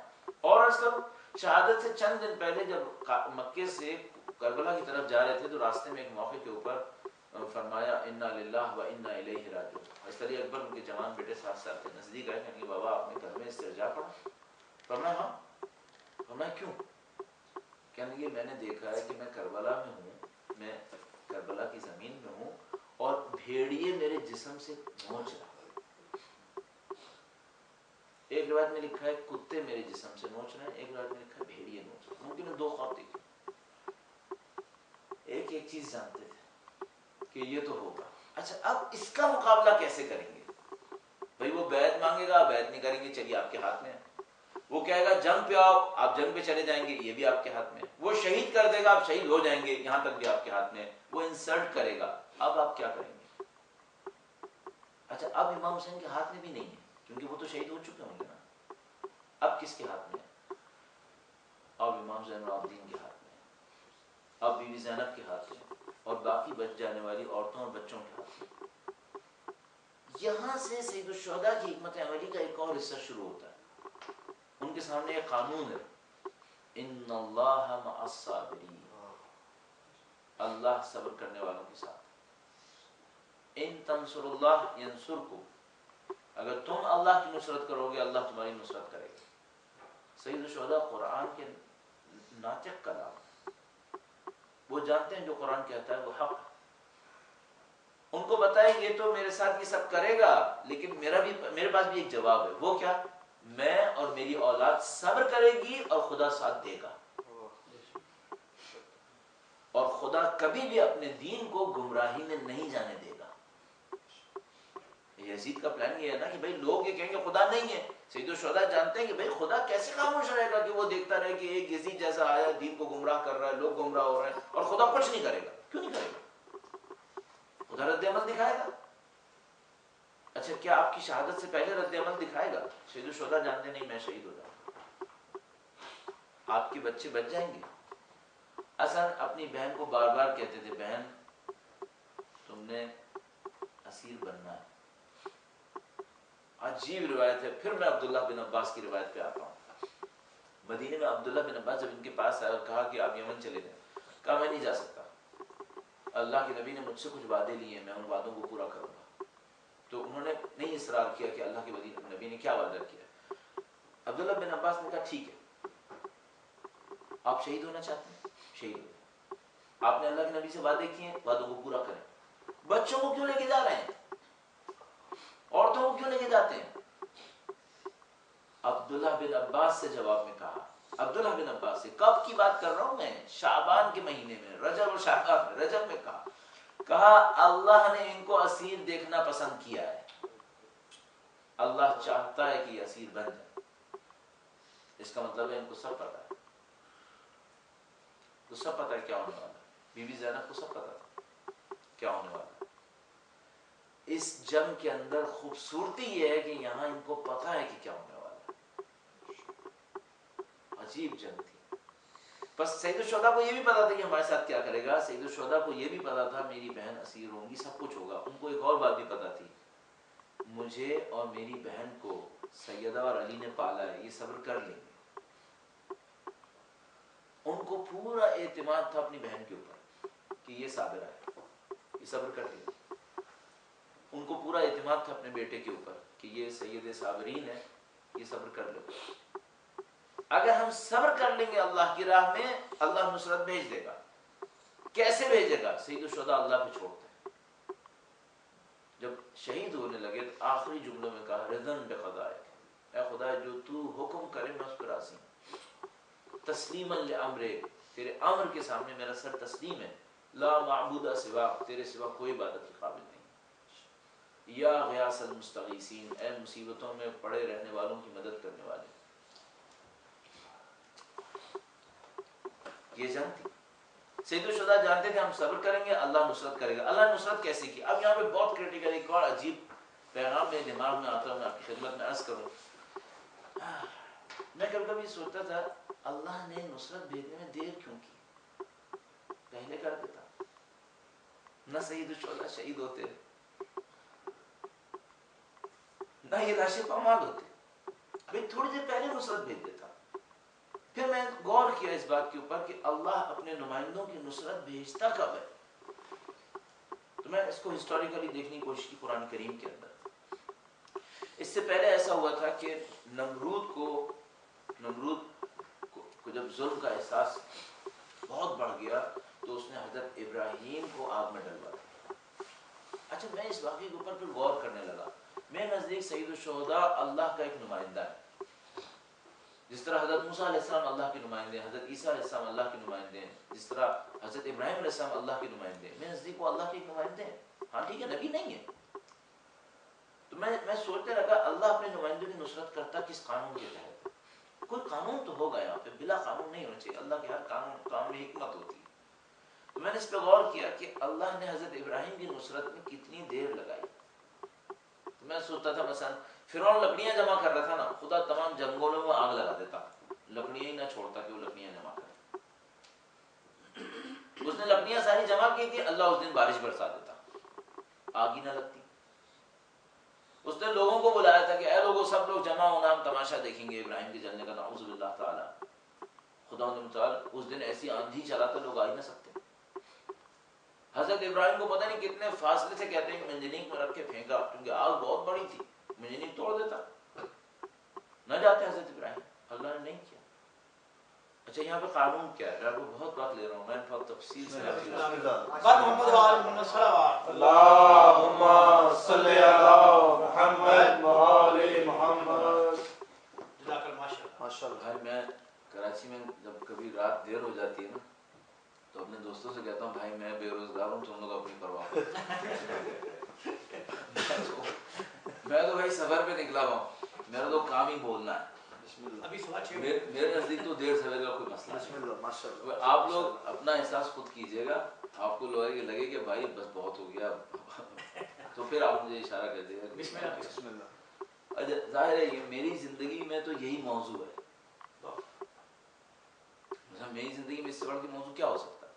اور عرض کروں, شہادت سے چند دن پہلے جب مکے سے کربلا کی طرف جا رہے تھے تو راستے میں ایک موقع کے اوپر فرمایا انا للہ و انا الیہ راجعون. حضرت علی اکبر ان کے جوان بیٹے 7 سال کے نزدیک آئے, کہنے کہ بابا آپ نے گھر میں استرجاع پڑھا؟ فرمایا ہاں. فرمایا کیوں؟ کہنے کہ میں نے دیکھا ہے کہ میں کربلا میں ہوں, میں کربلا کی زمین میں ہوں اور بھیڑیے میرے جسم سے نوچ رہا. ایک روایت میں لکھا ہے کتے میرے جسم سے نوچ رہے ہیں, ایک روایت میں لکھا ہے بھیڑیے نوچ رہے ہیں. ممکن ہے 2 خواب دیکھے. ایک چیز جانتے تھے کہ یہ تو ہوگا. اچھا اب اس کا مقابلہ کیسے کریں گے؟ بھائی وہ بیعت مانگے گا, بیعت نہیں کریں گے, چلیے آپ کے ہاتھ میں ہے. وہ کہے گا جنگ پہ آؤ, آپ جنگ پہ چلے جائیں گے, یہ بھی آپ کے ہاتھ میں ہے. وہ شہید کر دے گا, آپ شہید ہو جائیں گے, یہاں تک بھی آپ کے ہاتھ میں ہے. وہ انسلٹ کرے گا, اب آپ کیا کریں گے؟ اچھا اب امام حسین کے ہاتھ میں بھی نہیں ہے کیونکہ وہ تو شہید ہو چکے ہوں گے نا. اب کس کے ہاتھ میں ہے؟ اب امام زین العابدین کے ہاتھ میں ہے, اب بی بی زینب کے ہاتھ میں, اور باقی بچ جانے والی عورتوں اور بچوں کے ہاتھ میں. یہاں سے سید الشہداء کی حکمت عملی کا ایک اور حصہ شروع ہوتا ہے. ان کے سامنے ایک قانون ہے, ان اللہ مع الصابرین, اللہ صبر کرنے والوں کے ساتھ. ان تنصر اللہ ینصرکم, اگر تم اللہ کی نصرت کرو گے اللہ تمہاری نصرت کرے گا. سید الشہداء قرآن کے ناطق کلام, وہ جانتے ہیں جو قرآن کہتا ہے وہ حق ہے. ان کو بتائیں یہ تو میرے ساتھ یہ سب کرے گا, لیکن میرے پاس بھی ایک جواب ہے. وہ کیا؟ میں اور میری اولاد صبر کرے گی اور خدا ساتھ دے گا, اور خدا کبھی بھی اپنے دین کو گمراہی میں نہیں جانے دے گا. یزید کا پلان یہ ہے نا کہ بھائی لوگ یہ کہیں گے خدا نہیں ہے. سید الشہداء جانتے ہیں کہ بھائی خدا کیسے خاموش رہے گا کہ وہ دیکھتا رہے کہ ایک یزید جیسا آیا دین کو گمراہ کر رہا ہے, لوگ گمراہ ہو رہے ہیں, اور خدا کچھ نہیں کرے گا. کیوں نہیں کرے گا؟ خدا رد عمل دکھائے گا. اچھا کیا آپ کی شہادت سے پہلے رد عمل دکھائے گا؟ سید الشہداء جانتے نہیں میں شہید ہو جاؤں گا, آپ کے بچے بچ جائیں گے. اصلا اپنی بہن کو بار بار کہتے تھے بہن تم نے اسیر بننا ہے. عجیب روایت ہے. پھر میں عبداللہ بن عباس کی روایت پہ آتا ہوں. مدینے میں عبداللہ بن عباس جب ان کے پاس آیا اور کہا کہ آپ یمن چلے جائیں, کہا میں نہیں جا سکتا, اللہ کے نبی نے مجھ سے کچھ وعدے لیے ہیں, میں ان وعدوں کو پورا کروں گا. تو انہوں نے نہیں اصرار کیا کہ اللہ کے نبی نے کیا وعدہ کیا. عبداللہ بن عباس نے کہا ٹھیک ہے, آپ شہید ہونا چاہتے ہیں شہید ہو, آپ نے اللہ کے نبی سے وعدے کیے ہیں, وعدوں کو پورا کریں. بچوں کو کیوں لے کے جا رہے ہیں, عورتوں کو کیوں لے کے جاتے ہیں؟ عبداللہ بن عباس سے جواب میں کہا, عبداللہ بن عباس سے, کب کی بات کر رہا ہوں میں, شعبان کے مہینے میں, رجب اور شعبان میں, رجب میں کہا اللہ نے ان کو اسیر دیکھنا پسند کیا ہے, اللہ چاہتا ہے کہ یہ اسیر بن جائے. اس کا مطلب ہے ان کو سب پتا ہے, تو سب پتا ہے کیا ہونے والا ہے. بی بی زینب کو سب پتا تھا کیا ہونے والا ہے. اس جنگ کے اندر خوبصورتی یہ ہے کہ یہاں ان کو پتا ہے کہ کیا ہونے والا ہے. عجیب جنگ تھی. بس سید الشہداء کو یہ بھی پتا تھا کہ ہمارے ساتھ کیا کرے گا. سید الشہداء کو یہ بھی پتا تھا میری بہن اسیر ہوں گی, سب کچھ ہوگا. ان کو ایک اور بات بھی پتا تھی, مجھے اور میری بہن کو سیدہ اور علی نے پالا ہے, یہ صبر کر لیں گے. ان کو پورا اعتماد تھا اپنی بہن کے اوپر کہ یہ صابر ہے, یہ صبر کر لیں گے. ان کو پورا اعتماد تھا اپنے بیٹے کے اوپر کہ یہ سید صابرین ہے, یہ صبر کر لے گا. اگر ہم صبر کر لیں گے اللہ کی راہ میں, اللہ نصرت بھیج دے گا. کیسے بھیجے گا؟ سید الشہداء اللہ پہ چھوڑتے ہیں. جب شہید ہونے لگے تو آخری جملوں میں کہا رضن بقضائک, اے خدا جو تو حکم کرے میں اس پر راضی ہوں. تسلیما لامرک, تیرے امر کے سامنے میرا سر تسلیم ہے. لا معبود سوا، تیرے سوا کوئی عبادت کے قابل نہیں، یا غیاث المستغیثین، اے مصیبتوں میں پڑے رہنے والوں کی مدد کرنے والے. یہ جانتی سید الشہداء جانتے تھے ہم صبر کریں گے اللہ نصرت کرے گا. اللہ نصرت کیسے کی؟ اب یہاں پہ بہت کریٹیکل ایک اور عجیب پیغام میرے دماغ میں آتا ہے، میں آپ کی خدمت میں عرض کروں. میں کبھی کبھی سوچتا تھا اللہ نے نصرت بھیجنے میں دیر کیوں کی؟ پہلے کر دیتا نہ سید الشہداء شہید ہوتے، نہ یہ لاشیں پامال ہوتے، بھئی تھوڑی دیر پہلے نصرت بھیج دیتا. پھر میں غور کیا اس بات کے اوپر کہ اللہ اپنے نمائندوں کی نصرت بھیجتا کب ہے؟ تو میں اس کو ہسٹوریکلی دیکھنے کی کوشش کی قرآن کریم کے اندر. اس سے پہلے ایسا ہوا تھا کہ نمرود کو جب ظلم کا احساس بہت بڑھ گیا تو اس نے حضرت ابراہیم کو آگ میں ڈلوا دیا. اچھا میں اس واقعے کے اوپر پھر غور کرنے لگا. میرے نزدیک سید الشہداء اللہ کا ایک نمائندہ ہے، جس طرح حضرت موسیٰ علیہ السلام اللہ کے نمائندے ہیں، حضرت عیسیٰ علیہ السلام اللہ کے نمائندے ہیں، جس طرح حضرت ابراہیم علیہ السلام اللہ کے نمائندے ہیں. میرے نزدیک وہ اللہ کے ایک نمائندے ہیں. ہاں ٹھیک ہے، نبی نہیں ہے. تو میں سوچنے لگا اللہ اپنے نمائندوں کی نصرت کرتا کس قانون کے تحت؟ کوئی قانون تو ہوگا یہاں پہ، بلا قانون نہیں ہونا چاہیے. اللہ کے ہر قانون کام میں حکمت ہوتی ہے. تو میں نے اس پہ غور کیا کہ اللہ نے حضرت ابراہیم کی نصرت میں کتنی دیر لگائی. تو میں سوچتا تھا مثلا فرعون لکڑیاں جمع کر رہا تھا نا، خدا تمام جنگلوں میں آگ لگا دیتا، لکڑیاں ہی نہ چھوڑتا کہ وہ لکڑیاں جمع کرے. اس نے لکڑیاں ساری جمع کی تھی، اللہ اس دن بارش برسا دیتا، آگ ہی نہ لگتی. اس نے لوگوں کو بلایا تھا کہ اے لوگوں سب لوگ جمع ہونا، ہم تماشا دیکھیں گے ابراہیم کے جلنے کا. نعوذ باللہ تعالی. خدا متعال اس دن ایسی آندھی چلا تو لوگ آ ہی نہ سکتے. حضرت ابراہیم کو پتہ نہیں کتنے فاصلے سے کہتے ہیں منجنیق میں رکھ کے پھینکا، کیونکہ آگ بہت بڑی تھی، منجنیق توڑ دیتا. نہ جاتے حضرت ابراہیم، اللہ نے نہیں کیا. اچھا یہاں پہ قانون کیا ہے؟ آپ کو بہت وقت لے رہا ہوں، میں بہت تفصیل سے اللہم صلی علی محمد وآل محمد. بھائی میں کراچی میں جب کبھی رات دیر ہو جاتی ہے نا تو اپنے دوستوں سے کہتا ہوں بھائی میں بے روزگار ہوں، تم لوگ اپنی پرواہ میں تو بھائی سفر پہ نکلا ہوا ہوں، میرا تو کام ہی بولنا ہے. میرے نزدیک تو دیر سویر کا کوئی مسئلہ نہیں. آپ لوگ اپنا احساس خود کیجئے گا، آپ کو لگے کہ بھائی بس بہت ہو گیا تو پھر آپ مجھے اشارہ کر دے گا. ظاہر ہے یہ میری زندگی میں تو یہی موضوع ہے. میری زندگی میں اس سے بڑھ کے موضوع کیا ہو سکتا ہے؟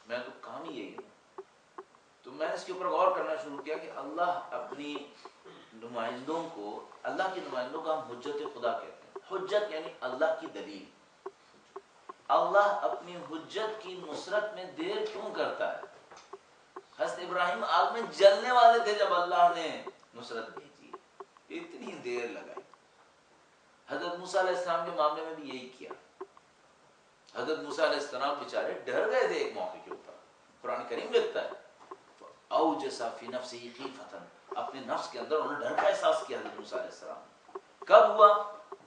میں تو کام ہی یہی ہوں. تو میں نے اس کے اوپر غور کرنا شروع کیا کہ اللہ اپنی نمائندوں کو، اللہ کے نمائندوں کو ہم حجت خدا کہتے ہیں. حجت یعنی اللہ کی دلیل. اللہ اپنی حجت کی نصرت میں دیر کیوں کرتا ہے؟ حضرت ابراہیم آگ میں جلنے والے تھے جب اللہ نے نصرت بھیجی، اتنی دیر لگائی. حضرت موسیٰ علیہ السلام کے معاملے میں بھی یہی کیا. حضرت موسیٰ علیہ السلام بیچارے ڈر گئے تھے ایک موقع کے اوپر. قرآن کریم لکھتا ہے اوجس فی نفسہ خیفۃ، اپنے نفس کے اندر انہوں نے ڈر کا احساس کیا حضرت موسیٰ علیہ السلام. کب ہوا؟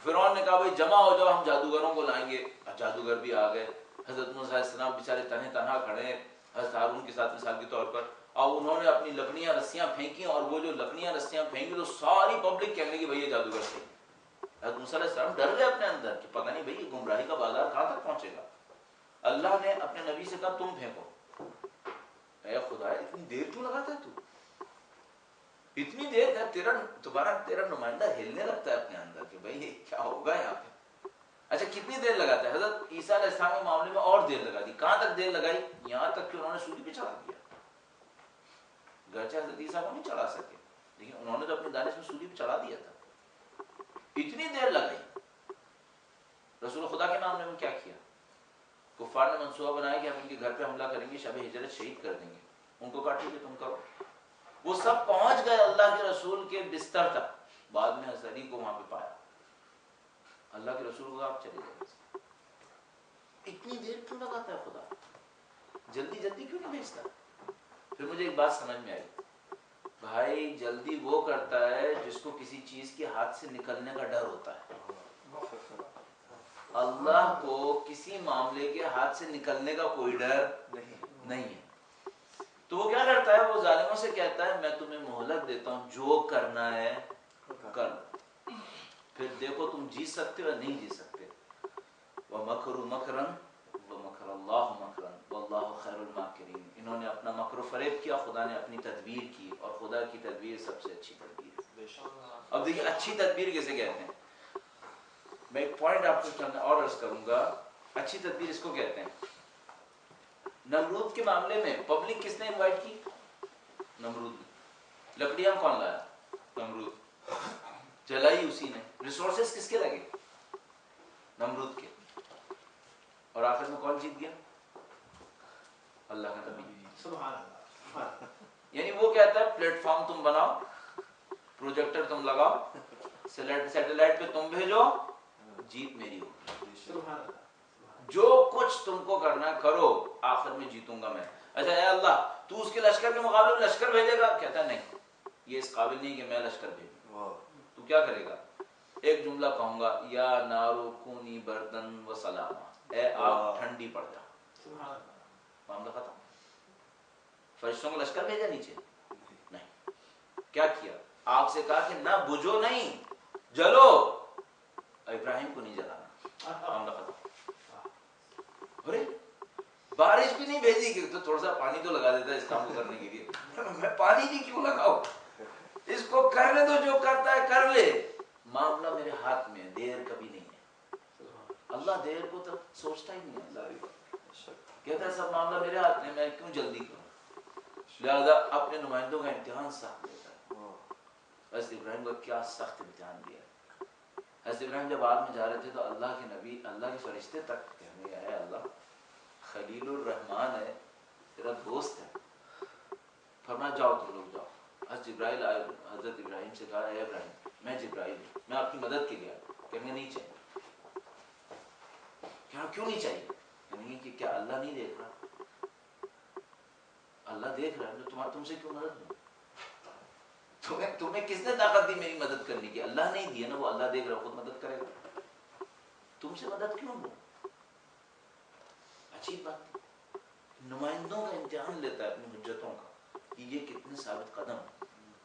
فرعون نے کہا بھائی جمع ہو جاؤ، ہم جادوگروں کو لائیں گے. جادوگر بھی آ گئے. حضرت موسیٰ علیہ السلام بیچارے تنہا کھڑے ہیں حضرت ہارون کے ساتھ مثال کے طور پر، اور انہوں نے اپنی لکڑیاں رسیاں پھینکی، اور وہ جو لکڑیاں رسیاں پھینکی تو ساری پبلک کہنے لگی بھائی یہ جادوگر تھے. حضرت موسیٰ علیہ السلام ڈر گئے اپنے اندر کہ پتہ نہیں بھائی یہ گمراہی کا بازار کہاں تک پہنچے گا. اللہ نے اپنے نبی سے کہا تم پھینکو. اے خدا اتنی دیر کیوں لگاتا ہے تو؟ اتنی دیر کا تیرا نمائندہ ہلنے لگتا ہے اپنے اندر کہ بھائی یہ کیا ہوگا یہاں پہ. اچھا کتنی دیر لگاتا ہے؟ حضرت عیسیٰ علیہ السلام کے معاملے میں اور دیر لگا دی. کہاں تک دیر لگائی؟ یہاں تک کہ انہوں نے سولی پہ چڑھا دیا. گرچہ حضرت عیسیٰ کو نہیں چڑھا سکے لیکن انہوں نے تو اپنی دانش میں سولی پہ چڑھا دیا تھا. اتنی دیر لگائی. رسول خدا کے معاملے میں کیا کیا؟ کفار نے منصوبہ بنایا کہ ہم ان کے گھر پہ حملہ کریں گے، شب ہجرت شہید کر دیں گے. ان کو کہا ٹھیک ہے تم کرو. وہ سب پہنچ گئے اللہ کے رسول کے بستر تک. بعد میں حضرت علی کو وہاں پہ پایا. اللہ کے رسول کو آپ چلے گئے. اتنی دیر کیوں لگاتا ہے خدا؟ جلدی جلدی کیوں نہیں بھیجتا؟ پھر مجھے ایک بات سمجھ میں آئی، بھائی جلدی وہ کرتا ہے جس کو کسی چیز کے ہاتھ سے نکلنے کا ڈر ہوتا ہے. اللہ کو کسی معاملے کے ہاتھ سے نکلنے کا کوئی ڈر نہیں ہے. تو وہ کیا کرتا ہے, وہ ظالموں سے کہتا ہے میں تمہیں مہلت دیتا ہوں, جو کرنا ہے کر, پھر دیکھو تم جیت سکتے ہو یا نہیں جیت سکتے. وَمَكَرُوا مَكْرًا وَمَكَرَ اللَّهُ مَكْرًا وَاللَّهُ خَيْرُ الْمَاكِرِينَ. انہوں نے اپنا مکر و فریب کیا, خدا نے اپنی تدبیر کی, اور خدا کی تدبیر سب سے اچھی تدبیر ہے. اب دیکھیے اچھی تدبیر کیسے کہتے ہیں, میں ایک پوائنٹ آپ کو اور عرض کروں گا. اچھی تدبیر اس کو کہتے ہیں. نمرود کے معاملے میں پبلک کس نے انوائٹ کی؟ نمرود نے. لکڑیاں کون لایا؟ نمرود. جلائی اسی نے. ریسورسز کس کے لگے؟ نمرود کے. اور آخر میں کون جیت گیا؟ اللہ کا نبی. سبحان اللہ. یعنی وہ کہتا ہے پلیٹ فارم تم بناؤ, پروجیکٹر تم لگاؤ, سیٹلائٹ پہ تم بھیجو, جیت میری ہوگی. سبحان اللہ. جو کچھ تم کو کرنا کرو, آخر میں جیتوں گا میں. اچھا اے اللہ تو اس کے لشکر کے مقابلے میں لشکر بھیجے گا؟ کہتا ہے نہیں, یہ اس قابل نہیں کہ میں لشکر بھیجوں. تو کیا کرے گا؟ ایک جملہ کہوں گا, یا نارو کونی بردن و سلاما, اے آگ ٹھنڈی پڑ جا. سبحان اللہ. معاملہ ختم. فرشتوں کو لشکر بھیجا نیچے؟ نہیں. کیا کیا؟ آگ سے کہا کہ نہ بجھو, نہیں جلو. ابراہیم کو نہیں جلانا. معاملہ ختم. ارے بارش بھی نہیں بھیجی کہ تو تھوڑا سا پانی تو لگا دیتا ہے اس کام کو کرنے کے لیے. میں پانی بھی کیوں لگاؤں, اس کو کرنے دو, جو کرتا ہے کر لے. معاملہ میرے ہاتھ میں ہے, دیر کبھی نہیں ہے. اللہ دیر کو تو سوچتا ہی نہیں ہے. کہتا ہے سب معاملہ میرے ہاتھ میں, میں کیوں جلدی کروں. لہذا اپنے نمائندوں کا امتحان سخت لیتا ہے. حضرت ابراہیم کا کیا سخت امتحان دیا ہے. حضرت ابراہیم جب آگ میں جا رہے تھے تو اللہ کے نبی, اللہ کے فرشتے تک کہنے آئے اللہ خلیل الرحمان ہے, تیرا دوست ہے. فرمایا جاؤ تم لوگ جاؤ. حضرت جبرائیل آئے, حضرت ابراہیم سے کہا اے ابراہیم میں جبرائیل ہوں, میں آپ کی مدد کے لیے آیا. کہنے نہیں چاہیے. کیوں نہیں چاہیے؟ کہنے کہ کیا اللہ نہیں دیکھ رہا؟ اللہ دیکھ رہا ہے, تم سے کیوں مدد لوں؟ تمہیں کس نے طاقت دی میری مدد کرنے کی؟ اللہ نہیں دی ہے نا, وہ اللہ دیکھ رہا, خود مدد کرے گا. تم سے مدد کیوں لوں؟ عجیب بات. نمائندوں کا امتحان لیتا ہے اپنی حجتوں کا کہ یہ کتنے ثابت قدم.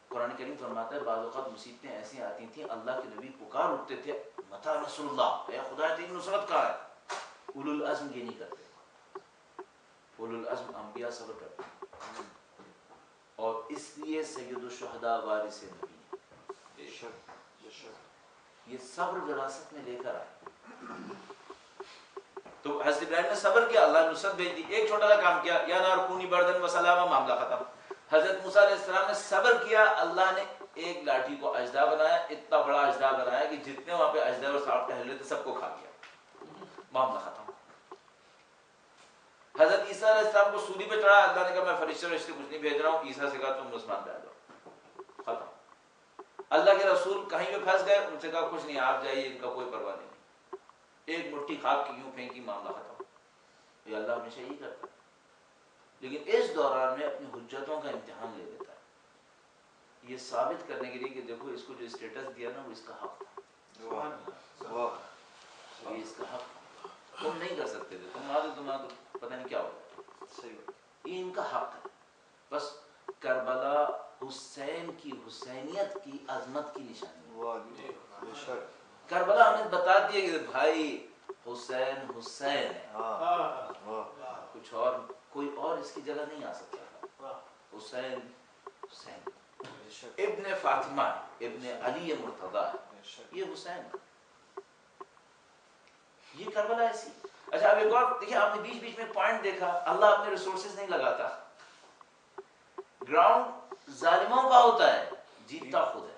قرآن کریم فرماتا ہے بعض اوقات مصیبتیں ایسی آتی تھیں, اللہ کے نبی پکار اٹھتے تھے متی نصر اللہ, اے خدا تیری نصرت کہاں ہے. اولو العزم یہ نہیں کرتے. اولو العزم انبیاء صبر کرتے ہیں, اور اس لیے سید الشہداء وارث نبی یہ صبر وراثت میں لے کر آئے. تو حضرت ابراہیم نے صبر کیا, اللہ نے نصرت بھیج دی. ایک چھوٹا سا کام کیا, یا نار کونی بردن و سلاما, معاملہ ختم. حضرت موسیٰ علیہ السلام نے صبر کیا, اللہ نے ایک لاٹھی کو اژدہا بنایا, اتنا بڑا اژدہا بنایا کہ جتنے وہاں پہ اژدہا اور سانپ ٹہل رہے تھے سب کو کھا گیا. معاملہ ختم. حضرت عیسیٰ علیہ السلام کو سولی پہ چڑھایا, اللہ نے کہا میں فرشتے کچھ نہیں بھیج رہا ہوں. عیسیٰ سے کہا تم مسلمان پہ آ جاؤ. ختم. اللہ کے رسول کہیں پہ پھنس گئے, ان سے کہا کچھ نہیں آپ جائیے, ان کا کوئی پرواہ نہیں. ایک مٹھی خاک کی یوں پھینکی, معاملہ ختم. یہ اللہ ہمیشہ یہی کرتا ہے, لیکن اس دوران میں اپنی حجتوں کا امتحان لے لیتا ہے, یہ ثابت کرنے کے لیے کہ دیکھو اس کو جو اسٹیٹس دیا نا وہ اس کا حق تھا. یہ اس کا حق تھا, تم نہیں کر سکتے تھے, تمہارا تو پتہ نہیں کیا ہوگا. یہ ان کا حق ہے. بس کربلا حسین کی حسینیت کی عظمت کی نشانی ہے. کربلا ہمیں بتا دیا کہ بھائی حسین حسین ہے, کچھ اور کوئی اور اس کی جگہ نہیں آ سکتا. حسین حسین ابن فاطمہ, ابن علی مرتضیٰ, یہ حسین, یہ کربلا ایسی. اچھا اب ایک اور دیکھیں, آپ نے بیچ بیچ میں پوائنٹ دیکھا, اللہ اپنے ریسورسز نہیں لگاتا. گراؤنڈ ظالموں کا ہوتا ہے, جیتتا خود ہے.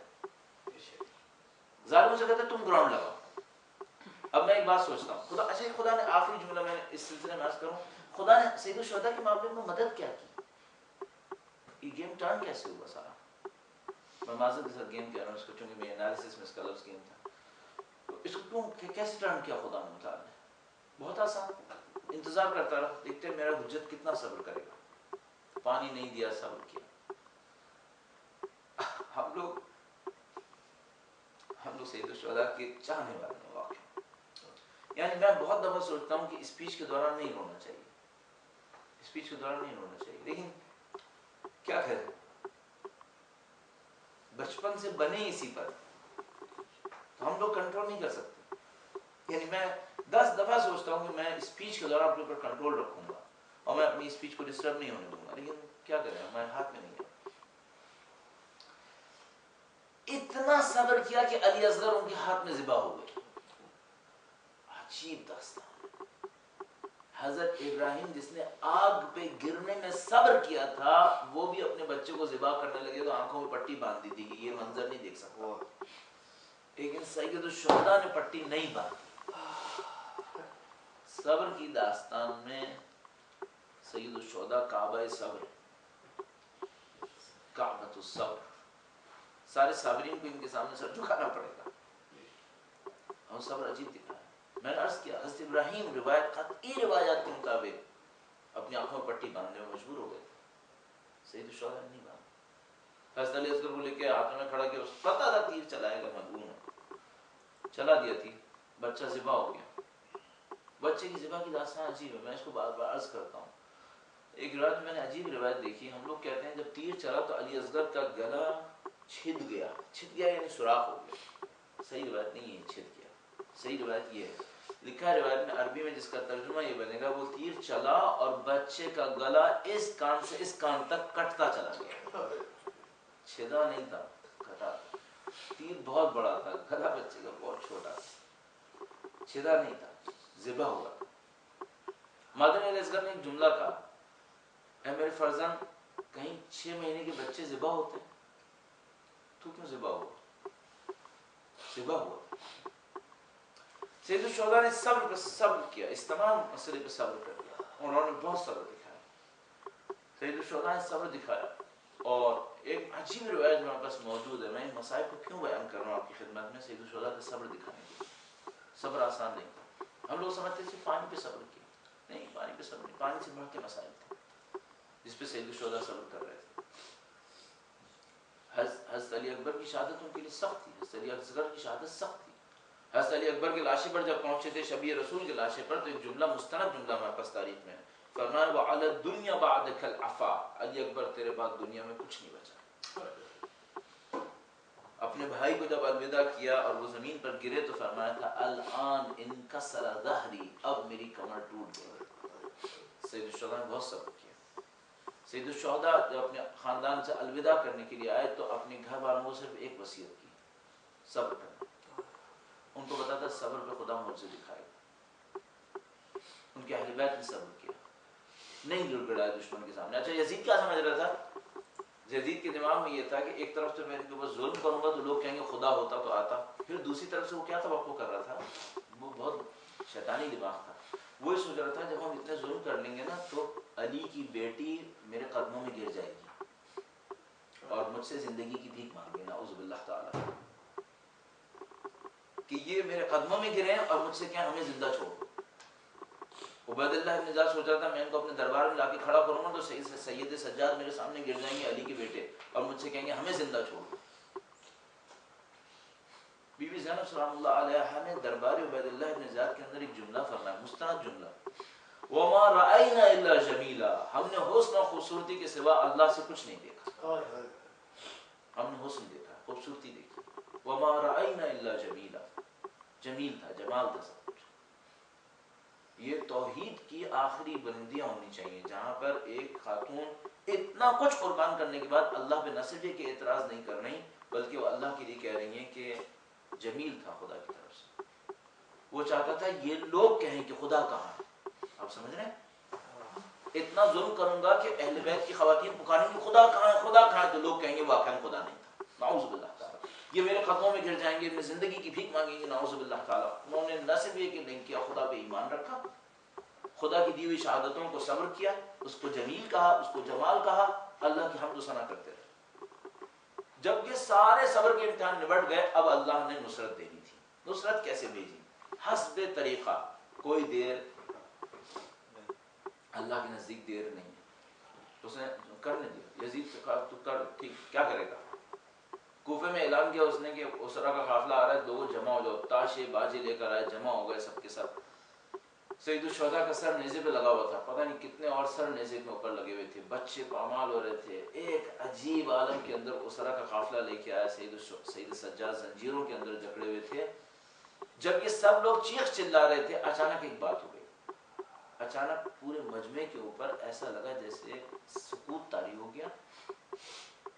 ظالموں سے کہتے تم گراؤنڈ لگاؤ. اب میں ایک بات سوچتا ہوں, خدا نے آخری جملہ میں اس سلسلے میں عرض کروں, خدا نے سید الشہداء کے معاملے میں مدد کیا کی؟ یہ گیم ٹرن کیسے ہوا سارا؟ میں معذرت کے ساتھ گیم کہہ رہا ہوں اس کو, چونکہ میرے انالیسس میں اس کا لفظ گیم تھا. اس کو کیوں کیسے ٹرن کیا خدا متعال نے؟ بہت آسان, انتظار کرتا رہا, دیکھتے میرا حجت کتنا صبر کرے گا. پانی نہیں دیا, صبر کیا. ہم لوگ سید الشہداء کے چاہنے والے ہیں واقعی. یعنی میں بہت دفعہ سوچتا ہوں کہ اسپیچ کے دوران نہیں رونا چاہیے, اسپیچ کے دوران نہیں رونا چاہیے, لیکن کیا کریں، بچپن سے بنے اسی پر، تو ہم لوگ کنٹرول نہیں کر سکتے. یعنی میں 10 دفعہ سوچتا ہوں کہ میں اسپیچ کے دوران اپنے اوپر کنٹرول رکھوں گا اور میں اپنی اسپیچ کو ڈسٹرب نہیں ہونے دوں گا، لیکن کیا کریں ہمارے ہاتھ میں نہیں ہے. اتنا صبر کیا کہ علی اصغر ان کے ہاتھ میں ذبح ہو گئے. عجیب داستان. حضرت ابراہیم جس نے آگ پہ گرنے میں صبر کیا تھا وہ بھی اپنے بچے کو ذبح کرنے لگے تو آنکھوں میں پٹی باندھ دی تھی کہ یہ منظر نہیں دیکھ سکتا، لیکن سید الشہداء نے پٹی نہیں باندھی. صبر کی داستان میں سید الشہداء کعبہ صبر، کعبۃ الصبر. سارے صابرین کو ان کے سامنے سر جھکانا پڑے گا اور صبر عجیب دکھا ہے. میں نے عرض کیا حضرت ابراہیم روایت قطعی روایات کے مطابق اپنی آنکھوں میں پٹی باندھنے میں مجبور ہو گئے تھے. سید الشہداء نے نہیں باندھا. حضرت علی اصغر کو لے کے ہاتھ میں کھڑا کیا، پتہ تھا تیر چلائے گا مضمون ہے، چلا دیا تھی، بچہ ذبح ہو گیا. بچے کی ذبح کی داستان عجیب ہے، میں اس کو بار بار عرض کرتا ہوں. ایک روایت میں نے عجیب روایت دیکھی، ہم لوگ کہتے ہیں جب تیر چلا تو علی اصغر کا گلا چھد گیا یعنی سوراخ ہو گیا. صحیح روایت نہیں ہے چھد گیا، صحیح روایت یہ ہے، لکھا ہے روایت میں عربی میں جس کا ترجمہ یہ بنے گا، وہ تیر چلا اور بچے کا گلا اس کان سے اس کان تک کٹتا چلا گیا. چھدا نہیں تھا، کٹا. تیر بہت بڑا تھا، گلا بچے کا بہت چھوٹا تھا، چھدا نہیں تھا، ذبح ہوا. مادر علی اصغر نے ایک جملہ کہا، اے میرے فرزند کہیں 6 مہینے کے بچے ذبح ہوتے، تو کیوں ذبح ہوا؟ ذبح ہوا. سید الشہداء نے صبر پر صبر کیا، اس تمام مسئلے پہ صبر کر دیا، انہوں نے بہت صبر دکھایا. سید الشہداء نے صبر دکھایا. اور ایک عجیب روایت ہمارے پاس موجود ہے، میں ان مسائل کو کیوں بیان کر رہا ہوں آپ کی خدمت میں، سید الشہداء کا صبر دکھانے کے لیے. صبر آسان نہیں تھا. ہم لوگ سمجھتے تھے پانی پہ صبر کیا، نہیں پانی پہ صبر نہیں، پانی سے بڑھ کے مسائل تھے جس پہ سید الشہداء صبر کر رہے تھے. حضرت علی اکبر کی شہادت ان کے لیے سخت تھی، حضرت علی اصغر کی شہادت سخت تھی. حضرت علی اکبر کے لاشے پر جب پہنچے تھے شبیہ رسول کے لاشے پر، تو ایک جملہ مستند جملہ ہمارے پاس تاریخ میں فرمایا وَعَلَى الدُّنْيَا بَعْدَكَ الْعَفَا، علی اکبر تیرے بعد دنیا میں کچھ نہیں بچا. اپنے بھائی کو جب الوداع کیا اور وہ زمین پر گرے تو فرمایا تھا الآن انکسر ظہری، اب میری کمر ٹوٹ گئی. سید الشہداء نے بہت صبر کیا. سید الشہداء جب اپنے خاندان سے الوداع کرنے کے لیے آئے تو اپنے گھر والوں کو صرف ایک وصیت کی، صبر کرنا. ان کو بتا تھا صبر پہ خدا معجزے دکھائے گا. ان کے اہل بیت نے صبر کیا، نہیں گڑ گڑایا دشمن کے سامنے. اچھا یزید کیا سمجھ رہا تھا؟ یزید کے دماغ میں یہ تھا کہ ایک طرف سے میں ان کے اوپر ظلم کروں گا تو لوگ کہیں گے خدا ہوتا تو آتا، پھر دوسری طرف سے وہ کیا توقع کر رہا تھا، وہ بہت شیطانی دماغ تھا. وہ یہ سوچ رہا تھا جب ہم اتنے ظلم کر لیں گے نا تو علی کی بیٹی میرے قدموں میں گر جائے گی اور مجھ سے زندگی کی بھیک مانگے، نعوذ باللہ تعالی، کہ یہ میرے قدموں میں گرے اور مجھ سے کیا ہمیں زندہ چھوڑ. عبید اللہ ابن زیاد سوچا تھا میں ان کو اپنے دربار میں لا کے کھڑا کروں گا تو سید سجاد میرے سامنے گر جائیں گے علی کے بیٹے اور مجھ سے کہیں گے ہمیں زندہ چھوڑ. بی بی زینب سلام اللہ علیہا نے دربار عبید اللہ ابن زیاد کے اندر ایک جملہ فرمایا، مستند جملہ، وَمَا رَأَيْنَا إِلَّا جَمِيلًا، ہم نے حسن و خوبصورتی کے سوا اللہ سے کچھ نہیں دیکھا. ہم نے حسن دیکھا، خوبصورتی دیکھی. وَمَا رَأَيْنَا إِلَّا جَمِيلًا، جمیل تھا، جمال تھا سب کچھ. یہ توحید کی آخری بلندیاں ہونی چاہیے جہاں پر ایک خاتون اتنا کچھ قربان کرنے کے بعد اللہ پہ نہ صرف یہ کہ اعتراض نہیں کر رہی بلکہ وہ اللہ کے لیے کہہ رہی ہیں کہ جمیل تھا خدا کی طرف سے. وہ چاہتا تھا یہ لوگ کہیں کہ خدا کہاں ہے. آپ سمجھ رہے ہیں، اتنا ظلم کروں گا کہ اہل بیت کی خواتین پکاریں گی خدا کہاں ہے خدا کہاں ہے، تو لوگ کہیں گے واقعا خدا نہیں تھا، نعوذ باللہ تعالی. یہ میرے قدموں میں گر جائیں گے، میں زندگی کی بھیک مانگیں گے، نعوذ باللہ تعالی. انہوں نے نہ صرف یہ کہ نہیں کیا، خدا پہ ایمان رکھا، خدا کی دی ہوئی شہادتوں کو صبر کیا، اس کو جمیل کہا، اس کو جمال کہا، اللہ کی حمد و ثنا کرتے رہے. جب یہ سارے صبر کے امتحان نبٹ گئے اب اللہ نے نصرت دینی تھی. نصرت کیسے بھیجی؟ حسب طریقہ، کوئی دیر اللہ کے نزدیک دیر نہیں ہے. اس نے کرنے دیا. یزید سے کہا تو کر، ٹھیک کیا کرے گا. کوفے میں اعلان کیا اس نے کہ اسرا کا قافلہ آ رہا ہے، لوگ جمع ہو جاؤ. تاشے باجے لے کر آئے، جمع ہو گئے سب کے سب. سید الشہداء کا سر نیزے پہ لگا ہوا تھا، پتہ نہیں کتنے اور سر نیزے کے اوپر لگے ہوئے تھے، بچے پامال ہو رہے تھے. ایک عجیب عالم کے اندر اسرا کا قافلہ لے کے آیا. سید سجاد زنجیروں کے اندر جکڑے ہوئے تھے. جب یہ سب لوگ چیخ چلا رہے تھے، اچانک ایک بات ہو گئی. اچانک پورے مجمع کے اوپر ایسا لگا جیسے سکوت طاری ہو گیا.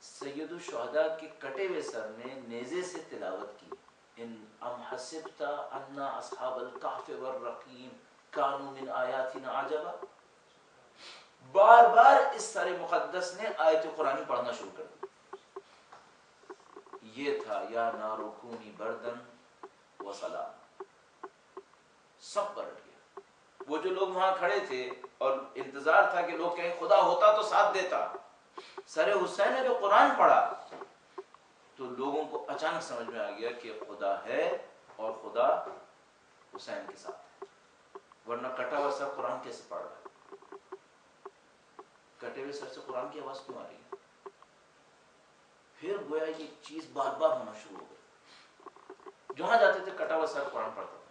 سید الشہداء کے کٹے ہوئے سر نے نیزے سے تلاوت کی، ان ام حسبت ان اصحاب الکهف والرقیم کانوا من آیاتنا عجبا. بار بار اس سر مقدس نے آیت قرآنی پڑھنا شروع کر دی. یہ تھا یا نار کونی بردن و سلام. سب پلٹ گیا. وہ جو لوگ وہاں کھڑے تھے اور انتظار تھا کہ لوگ کہیں خدا ہوتا تو ساتھ دیتا، سر حسین نے جو قرآن پڑھا تو لوگوں کو اچانک سمجھ میں آ گیا کہ خدا ہے اور خدا حسین کے ساتھ ہے. ورنہ کٹا ہوا سر قرآن کیسے پڑھ رہا ہے؟ کٹے ہوئے سر سے قرآن کی آواز کیوں آ رہی ہے؟ پھر گویا یہ چیز بار بار ہونا شروع ہو گئی. جہاں جاتے تھے کٹا ہوا سر قرآن پڑھتا تھا.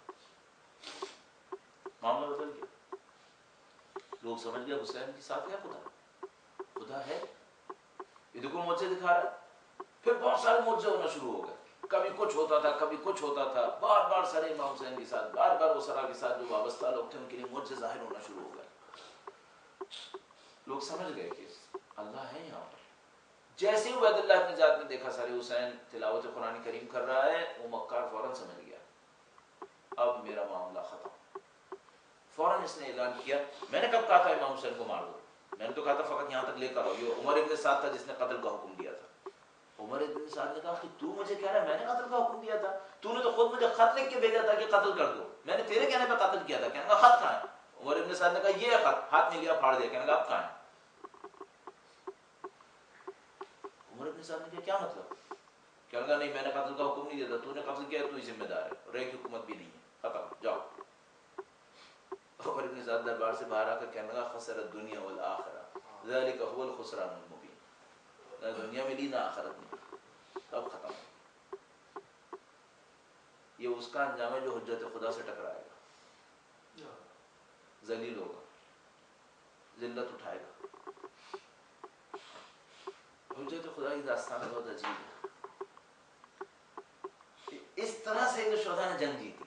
معاملہ بدل گیا. لوگ سمجھ گیا حسین کے ساتھ ہے خدا. خدا ہے، یہ دیکھو معجزے دکھا رہا ہے. پھر بہت سارے معجزے ہونا شروع ہو گئے. کبھی کچھ ہوتا تھا، کبھی کچھ ہوتا تھا. بار بار سر امام حسین کے ساتھ، بار بار اسرا کے ساتھ جو وابستہ لوگ تھے ان کے لیے معجزے ظاہر ہونا شروع ہو گئے. لوگ سمجھ گئے کہ اللہ ہے یہاں پر. جیسے ہی عبید اللہ ابن زیاد نے دیکھا سر حسین تلاوت قرآن کریم کر رہا ہے، وہ مکار فوراً سمجھ گیا اب میرا معاملہ ختم. فوراً اس نے اعلان کیا، میں نے کب کہا تھا امام حسین کو مار دو؟ میں نے تو کہا تھا فقط یہاں تک لے کر آؤ. یہ عمر ابن سعد تھا جس نے قتل کا حکم دیا تھا. عمر ابن سعد نے کہا کہ تو مجھے کہہ رہا ہے میں نے قتل کا حکم دیا تھا؟ تو نے تو خود مجھے خط لکھ کے بھیجا تھا کہ قتل کر دو. میں نے تیرے کہنے پہ قتل کیا تھا. کہنے کا خط کہاں ہے؟ عمر ابن سعد نے کہا یہ خط. ہاتھ میں لیا، پھاڑ دیا. کہنے کا اب کہاں ہے؟ عمر ابن سعد نے کہا کیا مطلب؟ کہنے کا نہیں میں نے قتل کا حکم نہیں دیا تھا، تو نے قتل کیا، تو ہی ذمہ دار ہے. رے کی حکومت بھی نہیں ہے، ختم، جاؤ. عمر ابن سعد دربار سے باہر آ کر کہنے لگا خسر الدنیا والآخرہ ذلک هو الخسران المبین. نہ دنیا میں لی نہ آخرت میں. اب ختم. یہ اس کا انجام ہے جو حجت خدا سے ٹکرائے گا، ذلیل ہوگا، ذلت اٹھائے گا. حجت خدا کی داستان بہت عجیب ہے. اس طرح سے شہداء نے جنگ جیتی.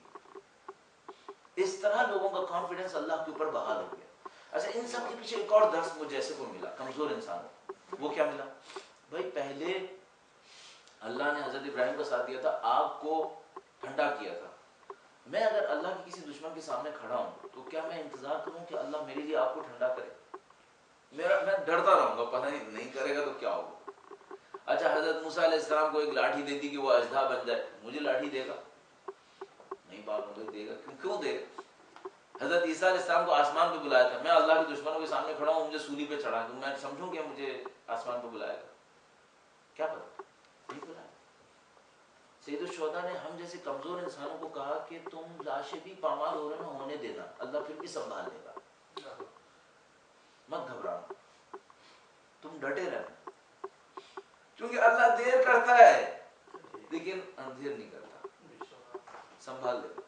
اس طرح لوگوں کا کانفیڈنس اللہ کے اوپر بحال ہو گیا. اچھا ان سب کے پیچھے ایک اور درس مجھے جیسے کو ملا کمزور انسانوں. وہ کیا ملا؟ بھائی پہلے اللہ نے حضرت ابراہیم کا ساتھ دیا تھا، آگ کو ٹھنڈا کیا تھا. میں اگر اللہ کے کسی دشمن کے سامنے کھڑا ہوں تو کیا میں انتظار کروں کہ اللہ میرے لیے آگ کو ٹھنڈا کرے؟ میں ڈرتا رہوں گا، پتہ نہیں کرے گا تو کیا ہوگا. اچھا حضرت موسیٰ علیہ السلام کو ایک لاٹھی دے دی کہ وہ اژدہا بن جائے، مجھے لاٹھی دے گا؟ نہیں بات مجھے دے گا. کیوں دے گا؟ حضرت عیسیٰ علیہ السلام کو آسمان پہ بلایا تھا، میں اللہ کے دشمنوں کے سامنے کھڑا ہوں، مجھے سولی پہ چڑھا دوں، میں سمجھوں کہ مجھے آسمان پہ بلائے گا؟ کیا پتا، نہیں بلایا. سید الشہداء نے ہم جیسے کمزور انسانوں کو کہا کہ تم لاشیں بھی پامال ہو رہے ہیں، ہونے دینا، اللہ پھر بھی سنبھال لے گا. مت گھبرانا، تم ڈٹے رہنا، کیونکہ اللہ دیر کرتا ہے لیکن اندھیر نہیں کرتا، سنبھال لے گا.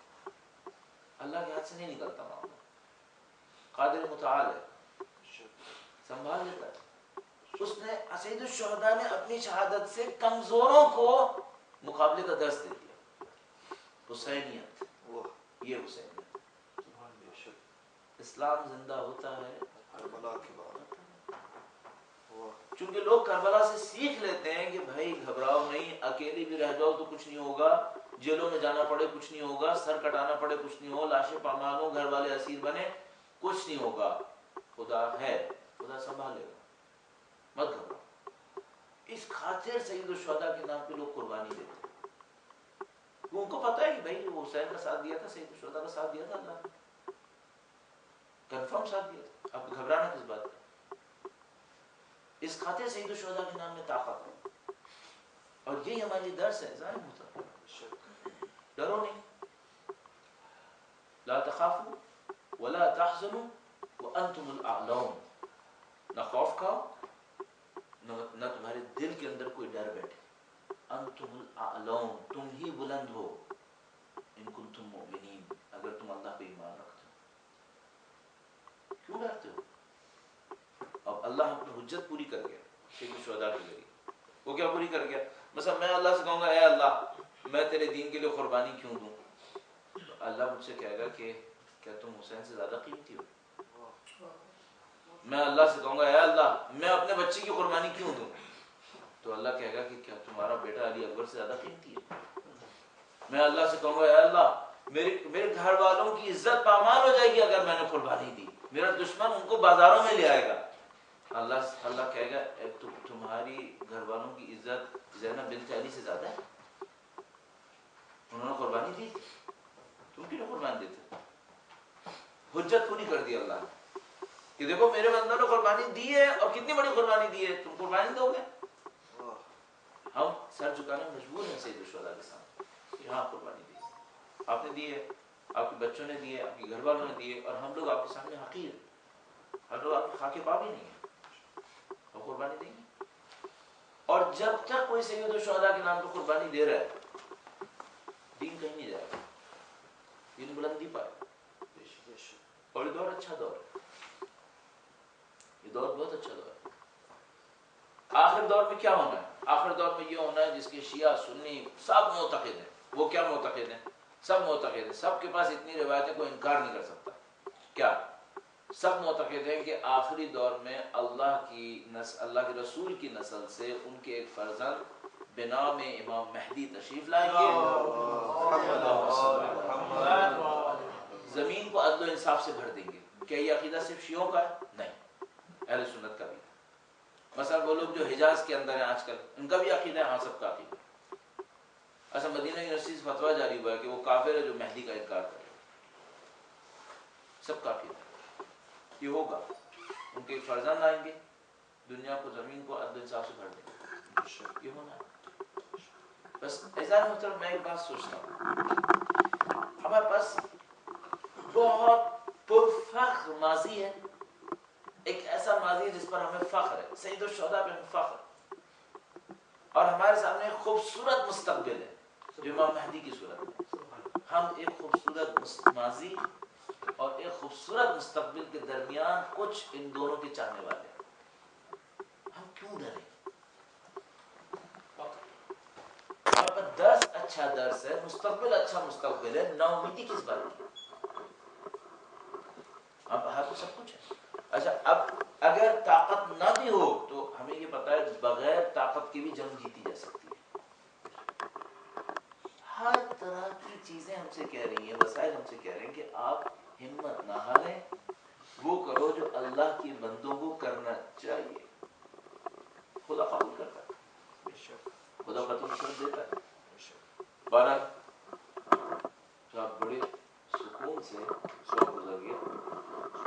اللہ کے ہاتھ سے نہیں نکلتا معاملہ، قادر متعال ہے، سنبھال لیتا ہے. اس نے سید الشہداء نے اپنی شہادت سے کمزوروں کو مقابلے کا درس دے دیا. حسینیت، یہ حسینیت. اسلام زندہ ہوتا ہے کربلا کے بعد. چونکہ لوگ کربلا سے سیکھ لیتے ہیں کہ بھائی گھبراؤ نہیں، اکیلے بھی رہ جاؤ تو کچھ نہیں ہوگا، جیلوں میں جانا پڑے کچھ نہیں ہوگا، سر کٹانا پڑے کچھ نہیں ہو، لاشیں پامال ہو، گھر والے اسیر بنے کچھ نہیں ہوگا. خدا ہے، خدا سنبھالے گا، مت گھبراؤ. اس خاطر سید الشہداء کے نام پہ لوگ قربانی دیتے ہیں. ان کو پتہ ہے کہ بھائی وہ حسین کا ساتھ دیا تھا، سید الشہداء کا ساتھ دیا تھا، اللہ نے کنفرم ساتھ دیا تھا. اب گھبرانا کس بات کا؟ اس خاطر سید الشہداء کے نام میں طاقت ہے. اور یہی ہمارے لیے درس ہے. ظاہر ہوتا ڈرو نہیں، لا تخافوا ولا تحزنوا وانتم الاعلون. نہ خوف کھاؤ، نہ تمہارے دل کے اندر کوئی ڈر بیٹھے. انتم الاعلون، تم ہی بلند ہو. ان کنتم مؤمنین، اگر تم اللہ پہ ایمان رکھتے ہو. اللہ ہم پر حجت پوری کر گیا شہید الشہداء کے ذریعے. وہ کیا پوری کر گیا؟ مثلا میں اللہ سے کہوں گا اے اللہ میں تیرے دین کے لیے قربانی کیوں دوں؟ تو اللہ مجھ سے کہے گا کہ کیا تم حسین سے زیادہ قیمتی ہو؟ میں اللہ سے کہوں گا اے اللہ میں اپنے بچے کی قربانی کیوں دوں؟ تو اللہ کہے گا کہ کیا تمہارا بیٹا علی اکبر سے زیادہ قیمتی ہے؟ میں اللہ سے کہوں گا اے اللہ میرے گھر والوں کی عزت پامال ہو جائے گی اگر میں نے قربانی دی، میرا دشمن ان کو بازاروں میں لے آئے گا. اللہ کہے گا تمہاری گھر والوں کی عزت زینب بنت علی سے زیادہ ہے، انہوں نے قربانی دی، تم کیوں قربانی دیتے؟ حجت پوری کر دی اللہ نے کہ دیکھو میرے بندوں نے قربانی دی ہے، اور کتنی بڑی قربانی دی ہے، تم قربانی دو گے؟ ہم سر جھکانے مجبور ہیں سید الشہداء کے سامنے کہ ہاں قربانی دی، آپ نے دی ہے، آپ کے بچوں نے دی ہے، آپ کے گھر والوں نے دی ہے، اور ہم لوگ آپ کے سامنے حقیر ہیں، ہم لوگ آپ کے خاک پا بھی نہیں ہیں، ہم قربانی دیں گے. اور جب تک کوئی سید الشہداء کے نام پہ قربانی دے رہا ہے دین کہیں نہیں جائے گا، دین بلندی پائے. اور یہ دور اچھا دور ہے، یہ دور بہت اچھا دور ہے. آخر دور میں کیا ہونا ہے؟ آخر دور میں یہ ہونا ہے جس کے شیعہ سنی سب معتقد ہیں. وہ کیا معتقد ہیں؟ سب معتقد ہیں، سب کے پاس اتنی روایتیں کوئی انکار نہیں کر سکتا. کیا؟ سب معتقد ہیں کہ آخری دور میں اللہ کے رسول کی نسل سے ان کے ایک فرزند بنام امام مہدی تشریف لائیں گے، زمین کو عدل و انصاف سے بھر دیں گے. کیا یہ عقیدہ صرف شیعوں کا ہے؟ نہیں، اہل سنت کا بھی. مثلا وہ لوگ جو حجاز کے اندر ہیں آج کل، ان کا بھی عقیدہ ہے، ہاں سب کا عقیدہ. اچھا مدینہ یونیورسٹی سے فتویٰ جاری ہوا ہے کہ وہ کافر ہے جو مہدی کا انکار کرے، سب کا عقیدہ ہے. یہ ہوگا، ان کے فرزند آئیں گے، دنیا کو زمین کو عدل انصاف سے بھر دیں گے، یہ ہونا ہے. بس اعزاز محترم میں ایک بات سوچتا ہوں، ہمارے پاس بہت پرفخر ماضی ہے، ایک ایسا ماضی ہے جس پر ہمیں فخر ہے، سید الشہداء پہ ہمیں فخر ہے، اور ہمارے سامنے ایک خوبصورت مستقبل ہے جو امام مہدی کی صورت میں. ہم ایک خوبصورت ماضی اور ایک خوبصورت مستقبل کے درمیان کچھ ان دونوں کے چاہنے والے ہیں. ہم کیوں ڈریں؟ ہمارے پاس درس اچھا درس ہے، مستقبل اچھا مستقبل ہے، نا امیدی کس بات کی؟ اب تو سب کچھ ہے. اچھا اب اگر طاقت نہ بھی ہو تو ہمیں یہ پتا ہے بغیر طاقت کے بھی جنگ جیتی جا سکتی ہے. ہر طرح کی چیزیں ہم سے کہہ رہی ہیں، وسائل ہم سے کہہ رہے ہیں کہ آپ ہمت نہ ہاریں، وہ کرو جو اللہ کے بندوں کو کرنا چاہیے. خدا قبول کرتا ہے، خدا قتل کر دیتا ہے. بارہ تو آپ بڑے سکون سے سو گزر گیا.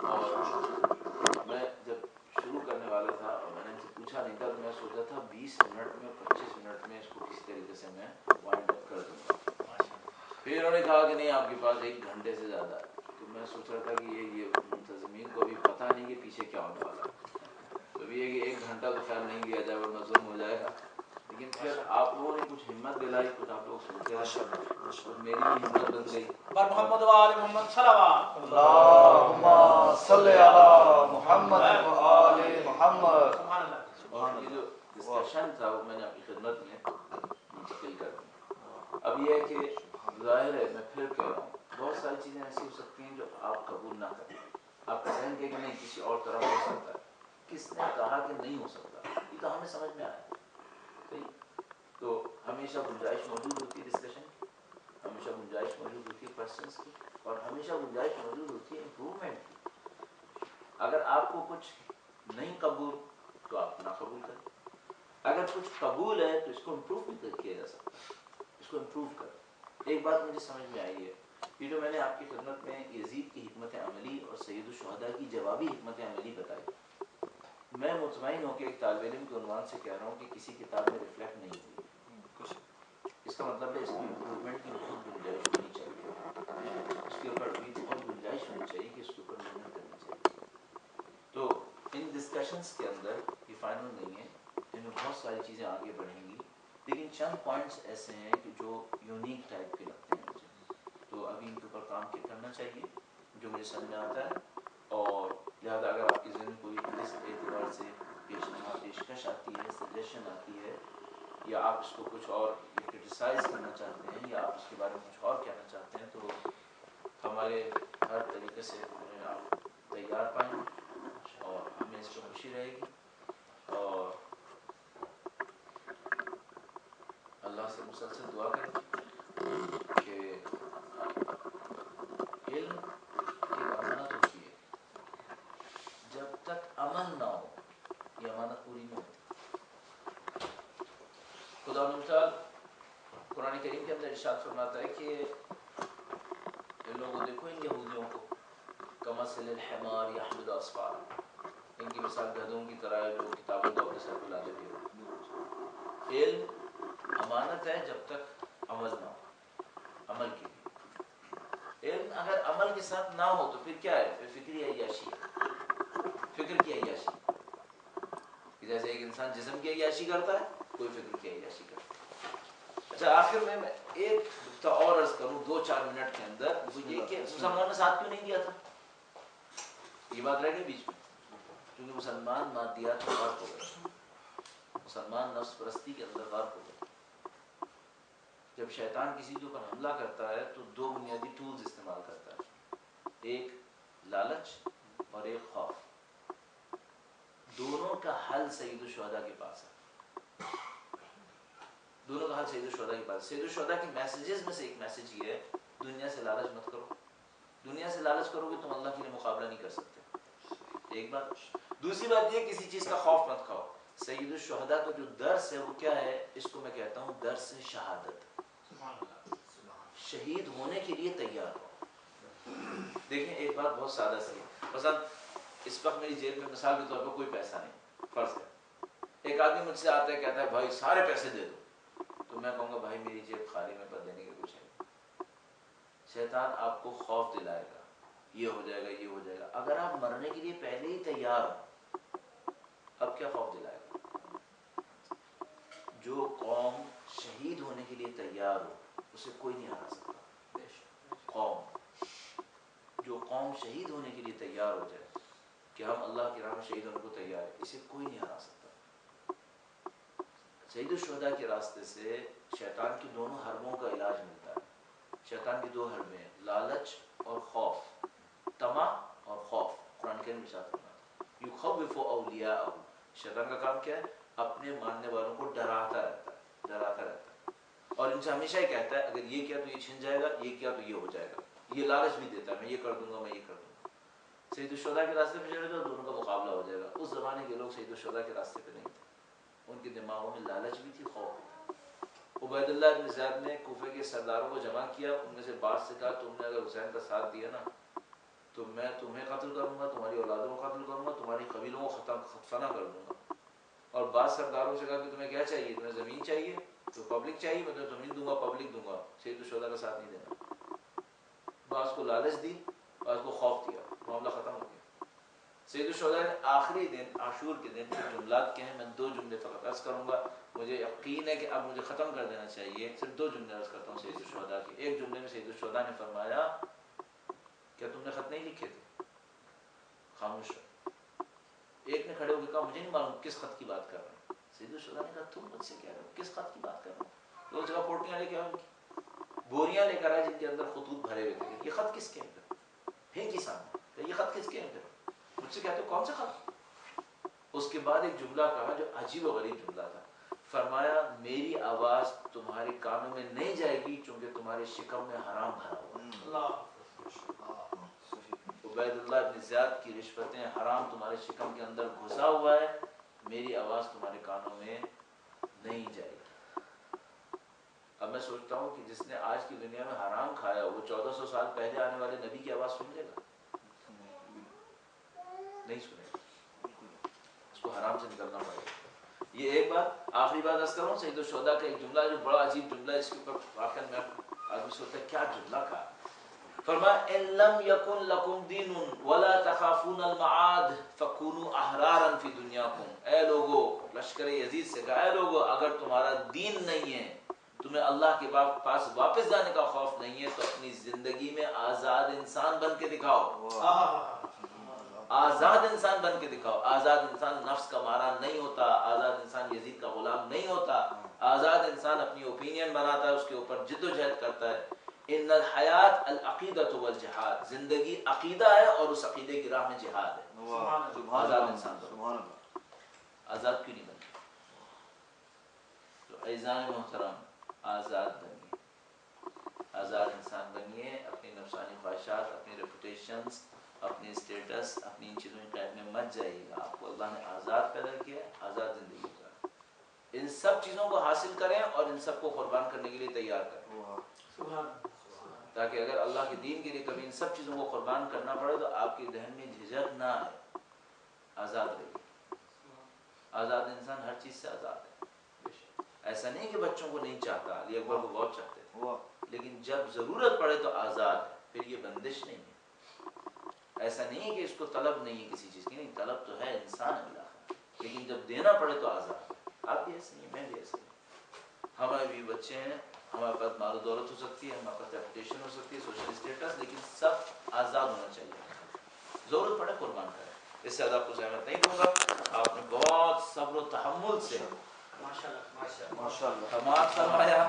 اور میں جب شروع کرنے والا تھا اور میں نے ان سے پوچھا نہیں تھا تو میں سوچا تھا 20 منٹ میں 25 منٹ میں اس کو کس طریقے سے میں وائنڈ اپ کر دوں گا. پھر انہوں نے کہا کہ نہیں آپ کے پاس 1 گھنٹے سے زیادہ ہے. تو میں سوچ رہا تھا کہ یہ منتظمین کو ابھی پتہ نہیں کہ پیچھے کیا ہونے والا ہے، تو ابھی یہ کہ 1 گھنٹہ تو خیال نہیں لیا جائے ورنہ ظلم ہو جائے گا. لیکن پھر آپ لوگوں نے کچھ ہمت دلائی، کچھ آپ لوگ سنتے رہے، اور میری بھی ہمت بن گئی. بر محمد و آل محمد صلوات. اللہم صلی علی محمد و آل محمد. سبحان اللہ. اور یہ جو ڈسکشن تھا وہ میں نے آپ کی خدمت میں منتقل کر دیا. اب یہ ہے کہ ظاہر ہے میں پھر کہہ رہا ہوں بہت ساری چیزیں ایسی ہو سکتی ہیں جو آپ قبول نہ کریں. آپ کہیں گے کہ نہیں کسی اور طرح ہو سکتا ہے. کس نے کہا کہ نہیں ہو سکتا؟ یہ تو ہمیں سمجھ میں آیا. صحیح، تو ہمیشہ گنجائش موجود ہوتی ہے ڈسکشن کی، ہمیشہ گنجائش موجود ہوتی ہے کوشچنس کی، اور ہمیشہ گنجائش موجود ہوتی ہے امپروومنٹ کی. اگر آپ کو کچھ نہیں قبول تو آپ نہ قبول کریں، اگر کچھ قبول ہے تو اس کو امپروو بھی کیا جا سکتا ہے، اس کو امپروو کریں. ایک بات مجھے سمجھ میں آئی ہے، یہ جو میں نے آپ کی خدمت میں یزید کی حکمت عملی اور سید الشہداء کی جوابی حکمت عملی بتائی، میں مطمئن ہوں کہ ایک طالب علم کے عنوان سے کہہ رہا ہوں کہ کسی کتاب میں ریفلیکٹ نہیں ہوئی. اس کا مطلب ہے اس کی امپروومنٹ کی بہت گنجائش ہونی چاہیے، اس کے اوپر بھی بہت گنجائش ہونی چاہیے کہ اس کے اوپر محنت کرنی چاہیے. تو ان ڈسکشنس کے اندر یہ فائنل نہیں ہے، ان میں بہت ساری چیزیں آگے بڑھیں گی، لیکن چند پوائنٹس ایسے ہیں کہ جو یونیک ٹائپ کے لگتے ہیں مجھے، تو ابھی ان کے اوپر کام کرنا چاہیے جو مجھے سمجھ میں آتا ہے. اور لہٰذا اگر آپ کے ذہن میں کوئی اس اعتبار سے پیشکش آتی ہے، سجیشن آتی ہے، یا آپ اس کو کچھ اور کرٹیسائز کرنا چاہتے ہیں، یا آپ اس کے بارے میں کچھ اور کہنا چاہتے ہیں، تو ہمارے ہر طریقے سے آپ تیار پائیں اور ہمیں اس پر خوشی رہے گی، اور اللہ سے مسلسل دعا کریں کہ علم ایک امانت ہوتی ہے، جب تک امن نہ ہو یہ امانت پوری نہیں ہوتی۔ خدا تعالیٰ قرآن کریم کے اندر ارشاد فرماتا ہے کہ ان لوگوں دیکھو، ان یہودیوں کو، کمثل الحمار یحمل اسفارا، ان کی مثال گدھوں کی طرح ہے جو کتابوں کو اپنے سر پہ لاتے ہوئے۔ علم امانت ہے جب تک عمل نہ ہو، عمل کے لیے علم اگر عمل کے ساتھ نہ ہو تو پھر کیا ہے؟ پھر فکری عیاشی ہے، فکر کی عیاشی، جیسے ایک انسان جسم کی عیاشی کرتا ہے، کوئی فکر کی عیاشی کرتا ہے۔ اچھا، آخر میں ایک نکتہ اور عرض کروں 2-4 منٹ کے اندر، وہ یہ کہ مسلمان نے ساتھ کیوں نہیں دیا تھا؟ یہ بات رہ گئی بیچ میں، کیونکہ مسلمان مادیات میں غرق ہو گئے، مسلمان نفس پرستی کے اندر غرق ہو گئے۔ جب شیطان کسی کے اوپر حملہ کرتا ہے تو 2 بنیادی ٹولز استعمال کرتا ہے، ایک لالچ اور ایک خوف۔ دونوں کا حل سید الشہداء کے پاس ہے، دونوں کا حل سید الشہداء کے پاس۔ سید الشہداء کے میسیجز میں سے ایک میسیج یہ ہے، دنیا سے لالچ مت کرو، دنیا سے لالچ کرو گے تم اللہ کے لیے مقابلہ نہیں کر سکتے، ایک بات۔ دوسری بات یہ، کسی چیز کا خوف مت کھاؤ۔ سید الشہداء کا جو درس ہے وہ کیا ہے؟ اس کو میں کہتا ہوں درس شہادت، شہید ہونے کے لیے تیار ہو۔ دیکھیں ایک بات بہت سادہ سی ہے، مثلا اس وقت میری جیب میں مثال کے طور پر کوئی پیسہ نہیں، فرض ہے ایک آدمی مجھ سے آتا ہے کہتا ہے بھائی سارے پیسے دے دو، تو میں کہوں گا بھائی میری جیب خالی میں پر دینے کے کچھ ہے۔ شیطان آپ کو خوف دلائے گا، یہ ہو جائے گا، یہ ہو جائے گا۔ اگر آپ مرنے کے لیے پہلے ہی تیار ہو، اب کیا خوف دلائے گا؟ جو قوم شہید ہونے کے لیے تیار ہو اسے کوئی نہیں ہرا سکتا۔ جو قوم شہید ہونے کے لیے تیار ہو جائے کہ ہم اللہ کی راہ میں شہید ہونے کو تیار ہے، اسے کوئی نہیں ہرا سکتا۔ سید الشہداء کے راستے سے شیطان کی دونوں حربوں کا علاج ملتا ہے۔ شیطان کی 2 حربیں ہیں، لالچ اور خوف، طمع اور خوف۔ قرآن کریم میں ارشاد فرماتا ہے یخوف اولیاءہ، شیطان کا کام کیا ہے؟ اپنے ماننے والوں کو ڈراتا رہتا ہے، ڈراتا رہتا ہے، اور ان سے ہمیشہ ہی کہتا ہے اگر یہ کیا تو یہ چھن جائے گا، یہ کیا تو یہ ہو جائے گا، یہ لالچ بھی دیتا ہے میں یہ کر دوں گا، میں یہ کر دوں گا۔ سید الشہداء کے راستے پہ چلے جاؤ، دونوں کا مقابلہ ہو جائے گا۔ اس زمانے کے لوگ سید الشہداء کے راستے پہ نہیں تھے، ان کے دماغوں میں لالچ بھی تھی، خوف بھی تھا۔ عبید اللہ بن زیاد نے کوفے کے سرداروں کو جمع کیا، ان میں سے بعض سے کہا تم نے اگر حسین کا ساتھ دیا نا تو میں تمہیں قتل کروں گا، تمہاری اولادوں کو قتل کروں گا، تمہاری قبیلوں کو خطفنا کر دوں گا۔ اور بعض سرداروں سے کہا کہ تمہیں کیا چاہیے؟ تمہیں زمین چاہیے تو پبلک چاہیے، میں تمہیں زمین دوں گا، پبلک دوں گا، سید الشہداء کا ساتھ نہیں دینا۔ بعض کو لالچ دی، بعض کو خوف دیا، معاملہ ختم ہو گیا۔ سید الشہداء نے آخری دن عاشور کے دن کچھ جملات کہے، میں 2 جملے فقط عرض کروں گا، مجھے یقین ہے کہ اب مجھے ختم کر دینا چاہیے، صرف 2 جملے عرض کرتا ہوں سید الشہداء کے۔ ایک جملے میں سید الشہداء نے فرمایا کیا تم نے خط نہیں لکھے تھے؟ خاموش رہو۔ ایک نے کھڑے ہو کے کہا مجھے نہیں معلوم کس خط کی بات کر رہے ہیں۔ سید الشہداء نے کہا تم مجھ سے کہہ رہے ہو کس خط کی بات کر رہے ہو؟ دو جگہ پوٹیاں لے کے آؤ، ان کی بوریاں لے کر آئے جن کے اندر خطوط بھرے ہوئے تھے، یہ خط کس کے ہیں؟ پھینکی سامنے، کہ یہ خط کس کے ہیں؟ مجھ سے کہتے ہو کون سا خط؟ اس کے بعد ایک جملہ کہا جو عجیب و غریب جملہ تھا، فرمایا میری آواز تمہارے کانوں میں نہیں جائے گی چونکہ تمہارے شکم میں حرام بھرا ہوا ہے۔ عبید اللہ بن زیاد کی رشوتیں، حرام تمہارے شکم کے اندر گھسا ہوا ہے، میری آواز تمہارے کانوں میں نہیں جائے گی۔ اب میں سوچتا ہوں کہ جس نے آج کی دنیا میں حرام کھایا وہ 1400 سال پہلے آنے والے نبی کی آواز سن لے گا؟ نہیں سنے گا، اس کو حرام سے نکلنا پڑے گا۔ یہ ایک بات۔ آخری بات عرض کروں، سید الشہداء کا ایک جملہ جو بڑا عجیب جملہ ہے، اس کے اوپر واقعا میں آدمی سوچتا ہے کیا جملہ کہا۔ فرمایا ان لم یکن لکم دین ولا تخافون المعاد فکونوا احرارا فی دنیاکم، اے لوگو، لشکر یزید سے کہا اے لوگو اگر تمہارا دین نہیں ہے، تمہیں اللہ کے پاس واپس جانے کا خوف نہیں ہے، تو اپنی زندگی میں آزاد انسان بن کے دکھاؤ۔ آزاد انسان بن کے دکھاؤ. آزاد انسان نفس کا مارا نہیں ہوتا, آزاد انسان یزید کا غلام نہیں ہوتا, آزاد انسان اپنی اوپینین بناتا ہے, اس کے اوپر جد و جہد کرتا ہے. ان الحیات العقیدۃ والجہاد, زندگی عقیدہ ہے اور اس عقیدے کی راہ میں جہاد ہے. آزاد انسان بنو. آزاد کیوں نہیں بنتے؟ تو عزیزان محترم, آزاد بنیے, آزاد انسان بنیے. اپنی نفسانی خواہشات, اپنی ریپوٹیشنز, اپنی اسٹیٹس, اپنی ان چیزوں کی قید میں مت جائیے گا. آپ کو اللہ نے آزاد پیدا کیا ہے, آزاد زندگی گزاریں. ان سب چیزوں کو حاصل کریں اور ان سب کو قربان کرنے کے لیے تیار کریں, تاکہ اگر اللہ کے دین کے لیے کبھی ان سب چیزوں کو قربان کرنا پڑے تو آپ کے ذہن میں جھجک نہ آئے. آزاد رہیے. آزاد انسان ہر چیز سے آزاد ہے. ایسا نہیں کہ بچوں کو نہیں چاہتا, علی اکبر کو بہت چاہتے تھے, لیکن جب ضرورت پڑے تو آزاد ہے. پھر یہ بندش نہیں ہے. ایسا نہیں ہے کہ اس کو طلب نہیں ہے کسی چیز کی, نہیں, طلب تو ہے, انسان ہے ملا, لیکن جب دینا پڑے تو آزاد ہے. آپ بھی ایسے نہیں, میں بھی ایسے نہیں. ہمارے بھی بچے ہیں, ہمارے پاس مال و دولت ہو سکتی ہے, ہمارے پاس ریپوٹیشن ہو سکتی ہے, سوشل اسٹیٹس, لیکن سب آزاد ہونا چاہیے. ضرورت پڑے قربان کریں. اس سے زیادہ آپ کو زحمت نہیں دوں گا. آپ نے بہت صبر و تحمل سے حماد فرمایا,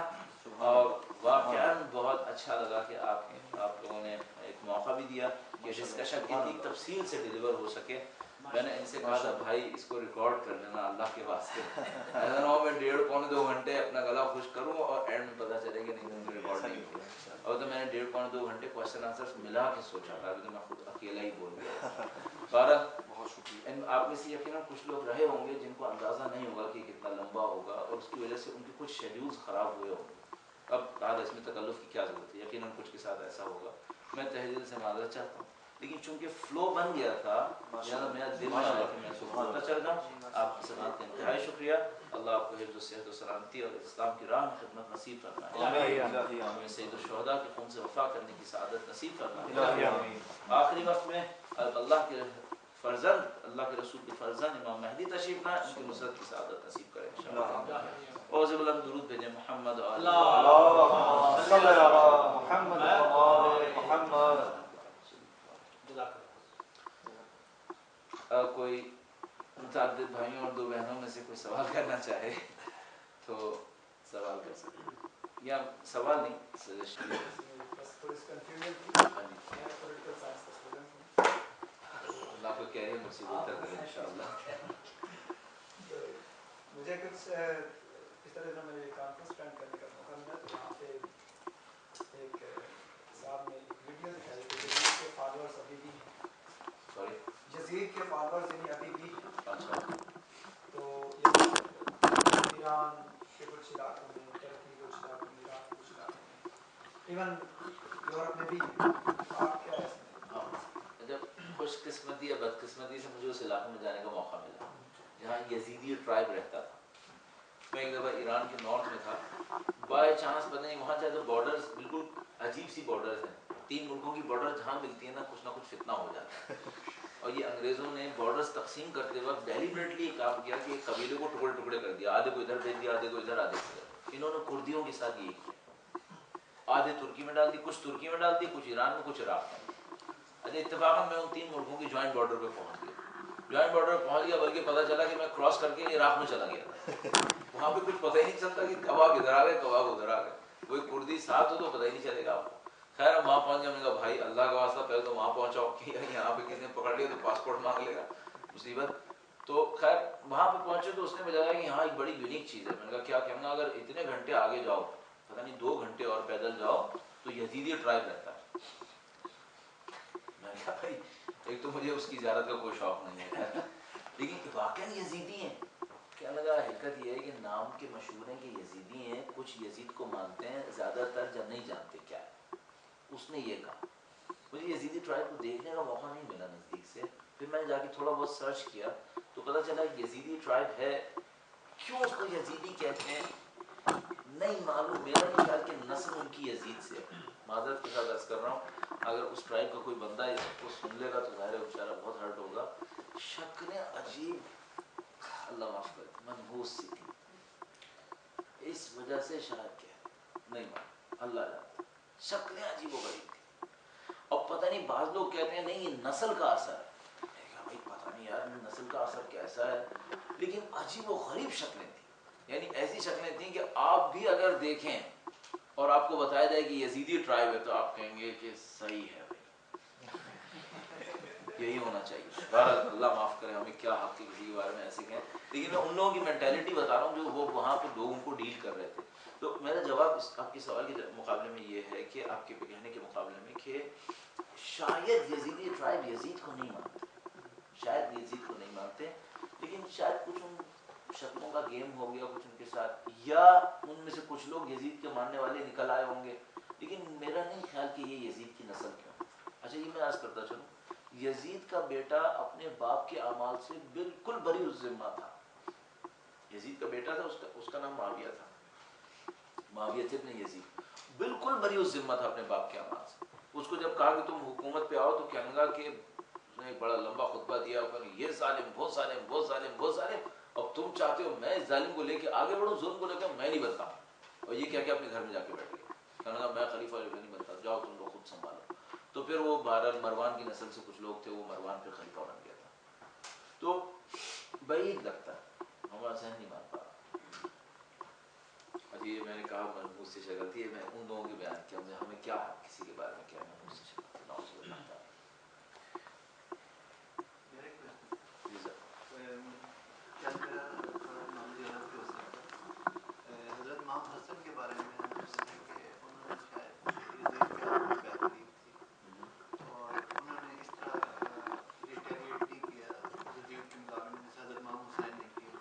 اور واقعاً بہت اچھا لگا کہ آپ لوگوں نے ایک موقع بھی دیا کہ ڈسکشن اتنی تفصیل سے ڈیلیور ہو سکے. میں نے ان سے کہا تھا بھائی اس کو ریکارڈ کر لینا اللہ کے واسطے, ایسا نہ ہو میں 1.5-2 گھنٹے اپنا گلا خشک کروں اور اینڈ میں پتہ چلے کہ نہیں تم نے ریکارڈ نہیں کیا. اور تو میں نے 1.5-2 گھنٹے کوشچن آنسرس ملا کے سوچا تھا, ابھی تو میں خود اکیلا ہی بول گیا. بہرحال بہت شکریہ. آپ میں سے یقیناً کچھ لوگ رہے ہوں گے جن کو اندازہ نہیں ہوگا کہ کتنا لمبا ہوگا, اور اس کی وجہ سے ان کے کچھ شیڈیولز خراب ہوئے ہوں گے. اب بعد اس میں تکلف کی کیا ضرورت ہے, یقیناً کچھ کے ساتھ ایسا ہوگا. میں تہہ دل سے معذرت چاہتا ہوں, لیکن چونکہ فلو بن گیا تھا, میرا دل میں آیا کہ میں اس کو بولتا چل رہا ہوں. آپ کی سماعت کا انتہائی شکریہ. اللہ آپ کو حفظ و صحت و سلامتی اور اسلام کی راہ میں خدمت نصیب فرمائے. ہمیں سید الشہداء کے خون سے وفا کرنے کی سعادت نصیب فرمائے. آخری وقت میں اللہ کے فرزند, اللہ کے رسول کے فرزند امام مہدی تشریف لائیں, ان کی نصرت کی سعادت نصیب کریں انشاءاللہ. اور سے بلند درود بھیجیں محمد و آل اللہم صلی علی محمد و آل محمد. کوئی متعدد بھائیوں اور 2 بہنوں میں سے کوئی سوال کرنا چاہے تو سوال کر سکتے ہیں, یا سوال نہیں, سجیشن. اللہ کو کہہ رہے ہیں مجھ سے بہتر کریں انشاءاللہ. مجھے کچھ اس طرح سے میں کانفرنس اٹینڈ کرنے کا موقع ملا, تو وہاں پہ ایک صاحب نے ایک ویڈیو دکھائی کہ یزید کے فالوورز ابھی بھی ہیں, یزید کے فالوورز یعنی ابھی بھی ہیں. تو ایران کے کچھ علاقوں میں, ترکی کے کچھ علاقوں میں, عراق کے کچھ علاقوں میں, ایون یورپ میں بھی ہیں. تو آپ کیا اس میں؟ جب خوش قسمتی یا بدقسمتی سے مجھے اس علاقے میں جانے کا موقع ملا جہاں یزیدی ٹرائب رہتا تھا. میں ایک دفعہ ایران کے نارتھ میں تھا, بائی چانس پتہ نہیں وہاں چاہے تو بارڈرز بالکل عجیب سی بارڈرز ہیں, 3 ملکوں کی بارڈر جہاں ملتی ہے نا کچھ نہ کچھ فتنہ ہو جاتا ہے. اور یہ انگریزوں نے بارڈرز تقسیم کرتے وقت ڈیلیبریٹلی کام کیا کہ ایک قبیلے کو ٹکڑے ٹکڑے کر دیا, آدھے کو ادھر بھیج دیا, آدھے کو ادھر, آدھے کو ادھر. انہوں نے کردیوں کے ساتھ یہ کیا, آدھے ترکی میں ڈال دی, کچھ ترکی میں ڈال دی, کچھ ایران میں, کچھ عراق میں. اچھا اتفاقاً میں ان 3 ملکوں کی جوائنٹ بارڈر پہ پہنچ گیا. جوائنٹ بارڈر پہ پہنچ گیا, بلکہ پتہ چلا کہ میں کراس کر کے عراق میں چلا گیا. وہاں پہ کچھ پتہ ہی نہیں چلتا کہ کب آپ ادھر آ گئے, کب آپ ادھر آ گئے. کوئی کردی ساتھ ہو تو پتہ ہی نہیں چلے گا آپ کو. خیر ہم وہاں پہنچ گئے. میں نے کہا بھائی اللہ کا واسطہ پہلے تو وہاں پہنچاؤ, کہ یہاں پہ کسی نے پکڑ لیا تو پاسپورٹ مانگ لے گا, مصیبت. تو خیر وہاں پہ پہنچے تو اس نے بتایا کہ یہاں ایک بڑی یونیک چیز ہے. میں نے کہا کیا کہنا, اگر اتنے گھنٹے آگے جاؤ, پتہ نہیں 2 گھنٹے اور پیدل جاؤ, تو یزیدی ٹرائب رہتا ہے. میں نے کہا بھائی ایک تو مجھے اس کی زیارت کا کوئی شوق نہیں ہے, لیکن واقعی یزیدی ہیں. کیا لگا, حقیقت یہ ہے کہ نام کے مشہور ہیں کہ یزیدی ہیں. کچھ یزید کو مانتے ہیں, زیادہ تر جب نہیں جانتے کیا ہے. اس نے یہ کہا. مجھے یزیدی ٹرائب کو دیکھنے کا موقع نہیں ملا نزدیک سے. پھر میں نے جا کے تھوڑا بہت سرچ کیا تو پتہ چلا یزیدی ٹرائب ہے. کیوں اس کو یزیدی کہتے ہیں نہیں معلوم. میرا نہیں خیال کہ نسل ان کی یزید سے. معذرت کے ساتھ عرض کر رہا ہوں, اگر اس ٹرائب کا کوئی بندہ اس کو سن لے گا تو ظاہر ہے بیچارہ بہت ہرٹ ہوگا. شکلیں عجیب, اللہ معاف کرے, منحوس سی تھی. اس وجہ سے شاید کیا نہیں معلوم, اللہ جانتا. شکلیں عجیب و غریب تھی. اور پتہ نہیں بعض لوگ کہتے ہیں نہیں یہ نسل کا اثر ہے. نہیں یار نسل کا اثر کیسا ہے، لیکن عجیب و غریب شکلیں تھیں، یعنی ایسی شکلیں تھیں کہ آپ بھی اگر دیکھیں اور آپ کو بتایا جائے کہ یزیدی ٹرائب ہے تو آپ کہیں گے کہ صحیح ہے بھائی، یہی ہونا چاہیے. بہرحال اللہ معاف کرے، ہمیں کیا حق ہے کسی کے بارے میں ایسے کہیں، لیکن میں ان لوگوں کی مینٹیلٹی بتا رہا ہوں جو وہ وہاں پہ لوگوں کو ڈیل کر رہے تھے. تو میرا جواب آپ کے سوال کے مقابلے میں یہ ہے کہ آپ کے کہنے کے مقابلے میں کہ شاید یزیدی ٹرائب یزید کو نہیں مانتے، شاید یزید کو نہیں مانتے، لیکن شاید کچھ ان شکلوں کا گیم ہو گیا کچھ ان کے ساتھ، یا ان میں سے کچھ لوگ یزید کے ماننے والے نکل آئے ہوں گے، لیکن میرا نہیں خیال کہ یہ یزید کی نسل کیوں. اچھا یہ میں عرض کرتا چلوں، یزید کا بیٹا اپنے باپ کے اعمال سے بالکل بری الذمہ تھا. یزید کا بیٹا تھا، اس کا نام معاویہ تھا، معاویہ ابن یزید، بالکل بری الذمہ تھا اپنے باپ کے اعمال سے. اس کو جب کہا کہ تم حکومت پہ آؤ تو کہنے لگا کہ اس نے ایک بڑا لمبا خطبہ دیا کہ یہ ظالم وہ ظالم وہ ظالم وہ ظالم، اب تم چاہتے ہو میں اس ظالم کو لے کے آگے بڑھوں، ظلم کو لے کے میں نہیں بنتا. اور یہ کہہ کے اپنے گھر میں جا کے بیٹھ گیا، کہنے لگا میں خلیفہ نہیں بنتا، جاؤ تم لوگ خود سنبھالو. تو پھر وہ بہرحال مروان کی نسل سے کچھ لوگ تھے، وہ مروان پہ خلیفہ بن گیا تھا. تو بعید لگتا ہے، ہمارا ذہن نہیں مان پا رہا. اچھا یہ میں نے کہا منحوس سے شکل تھی، میں ان لوگوں کے بیان کیا، ہمیں کیا ہے کسی کے بارے میں کیا منحوس سے شکل تھی، نعوذ باللہ تعالی. حضرت امام حسن کے بارے میں ہم نے سنا ہے کہ انہوں نے شاید یزید کے ہاتھ میں بیعت لی تھی اور انہوں نے اس طرح ریٹیلیٹ نہیں کیا یزید کے مقابلے میں جیسے حضرت امام حسین نے کیا.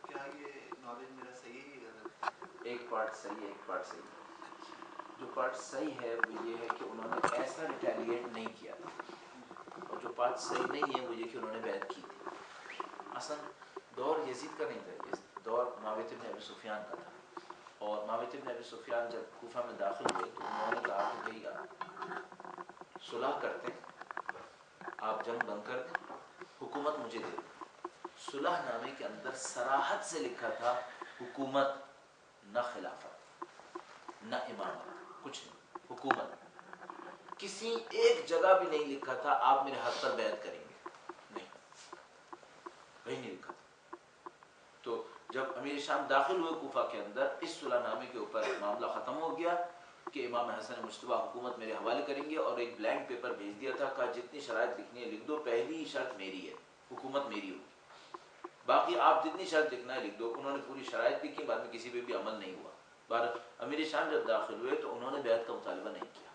کیا یہ نالج میرا صحیح ہے یا غلط ہے؟ ایک پارٹ صحیح ہے ایک پارٹ صحیح ہے. جو پارٹ صحیح ہے وہ یہ ہے کہ انہوں نے ایسا ریٹیلیٹ نہیں کیا تھا، اور جو پارٹ صحیح نہیں ہے وہ یہ کہ انہوں نے بیعت کی تھی. اصلا دور یزید کا نہیں تھا، اس دور معاویہ بن ابی سفیان کا تھا. اور معاویہ بن ابی سفیان جب کوفہ میں داخل ہوئے تو انہوں نے کہا کہ بھئی صلح کرتے ہیں، آپ جنگ بند کر دیں، حکومت مجھے دے دیں. صلح نامے کے اندر صراحت سے لکھا تھا حکومت، نہ خلافت نہ امامت، کچھ نہیں، حکومت. کسی ایک جگہ بھی نہیں لکھا تھا آپ میرے ہاتھ پر بیعت کریں گے، نہیں، کہیں نہیں لکھا تھا. تو جب امیر شام داخل ہوئے کوفہ کے اندر، اس صلح نامے کے اوپر معاملہ ختم ہو گیا کہ امام حسن مجتبیٰ حکومت میرے حوالے کریں گے، اور ایک بلینک پیپر بھیج دیا تھا، کہا جتنی شرائط لکھنی ہے لکھ دو، پہلی شرط میری ہے، حکومت میری ہوگی، باقی آپ جتنی شرط لکھنا ہے لکھ دو. انہوں نے پوری شرائط لکھی، بعد میں کسی پہ بھی عمل نہیں ہوا. امیر شام جب داخل ہوئے تو انہوں نے بیعت کا مطالبہ نہیں کیا.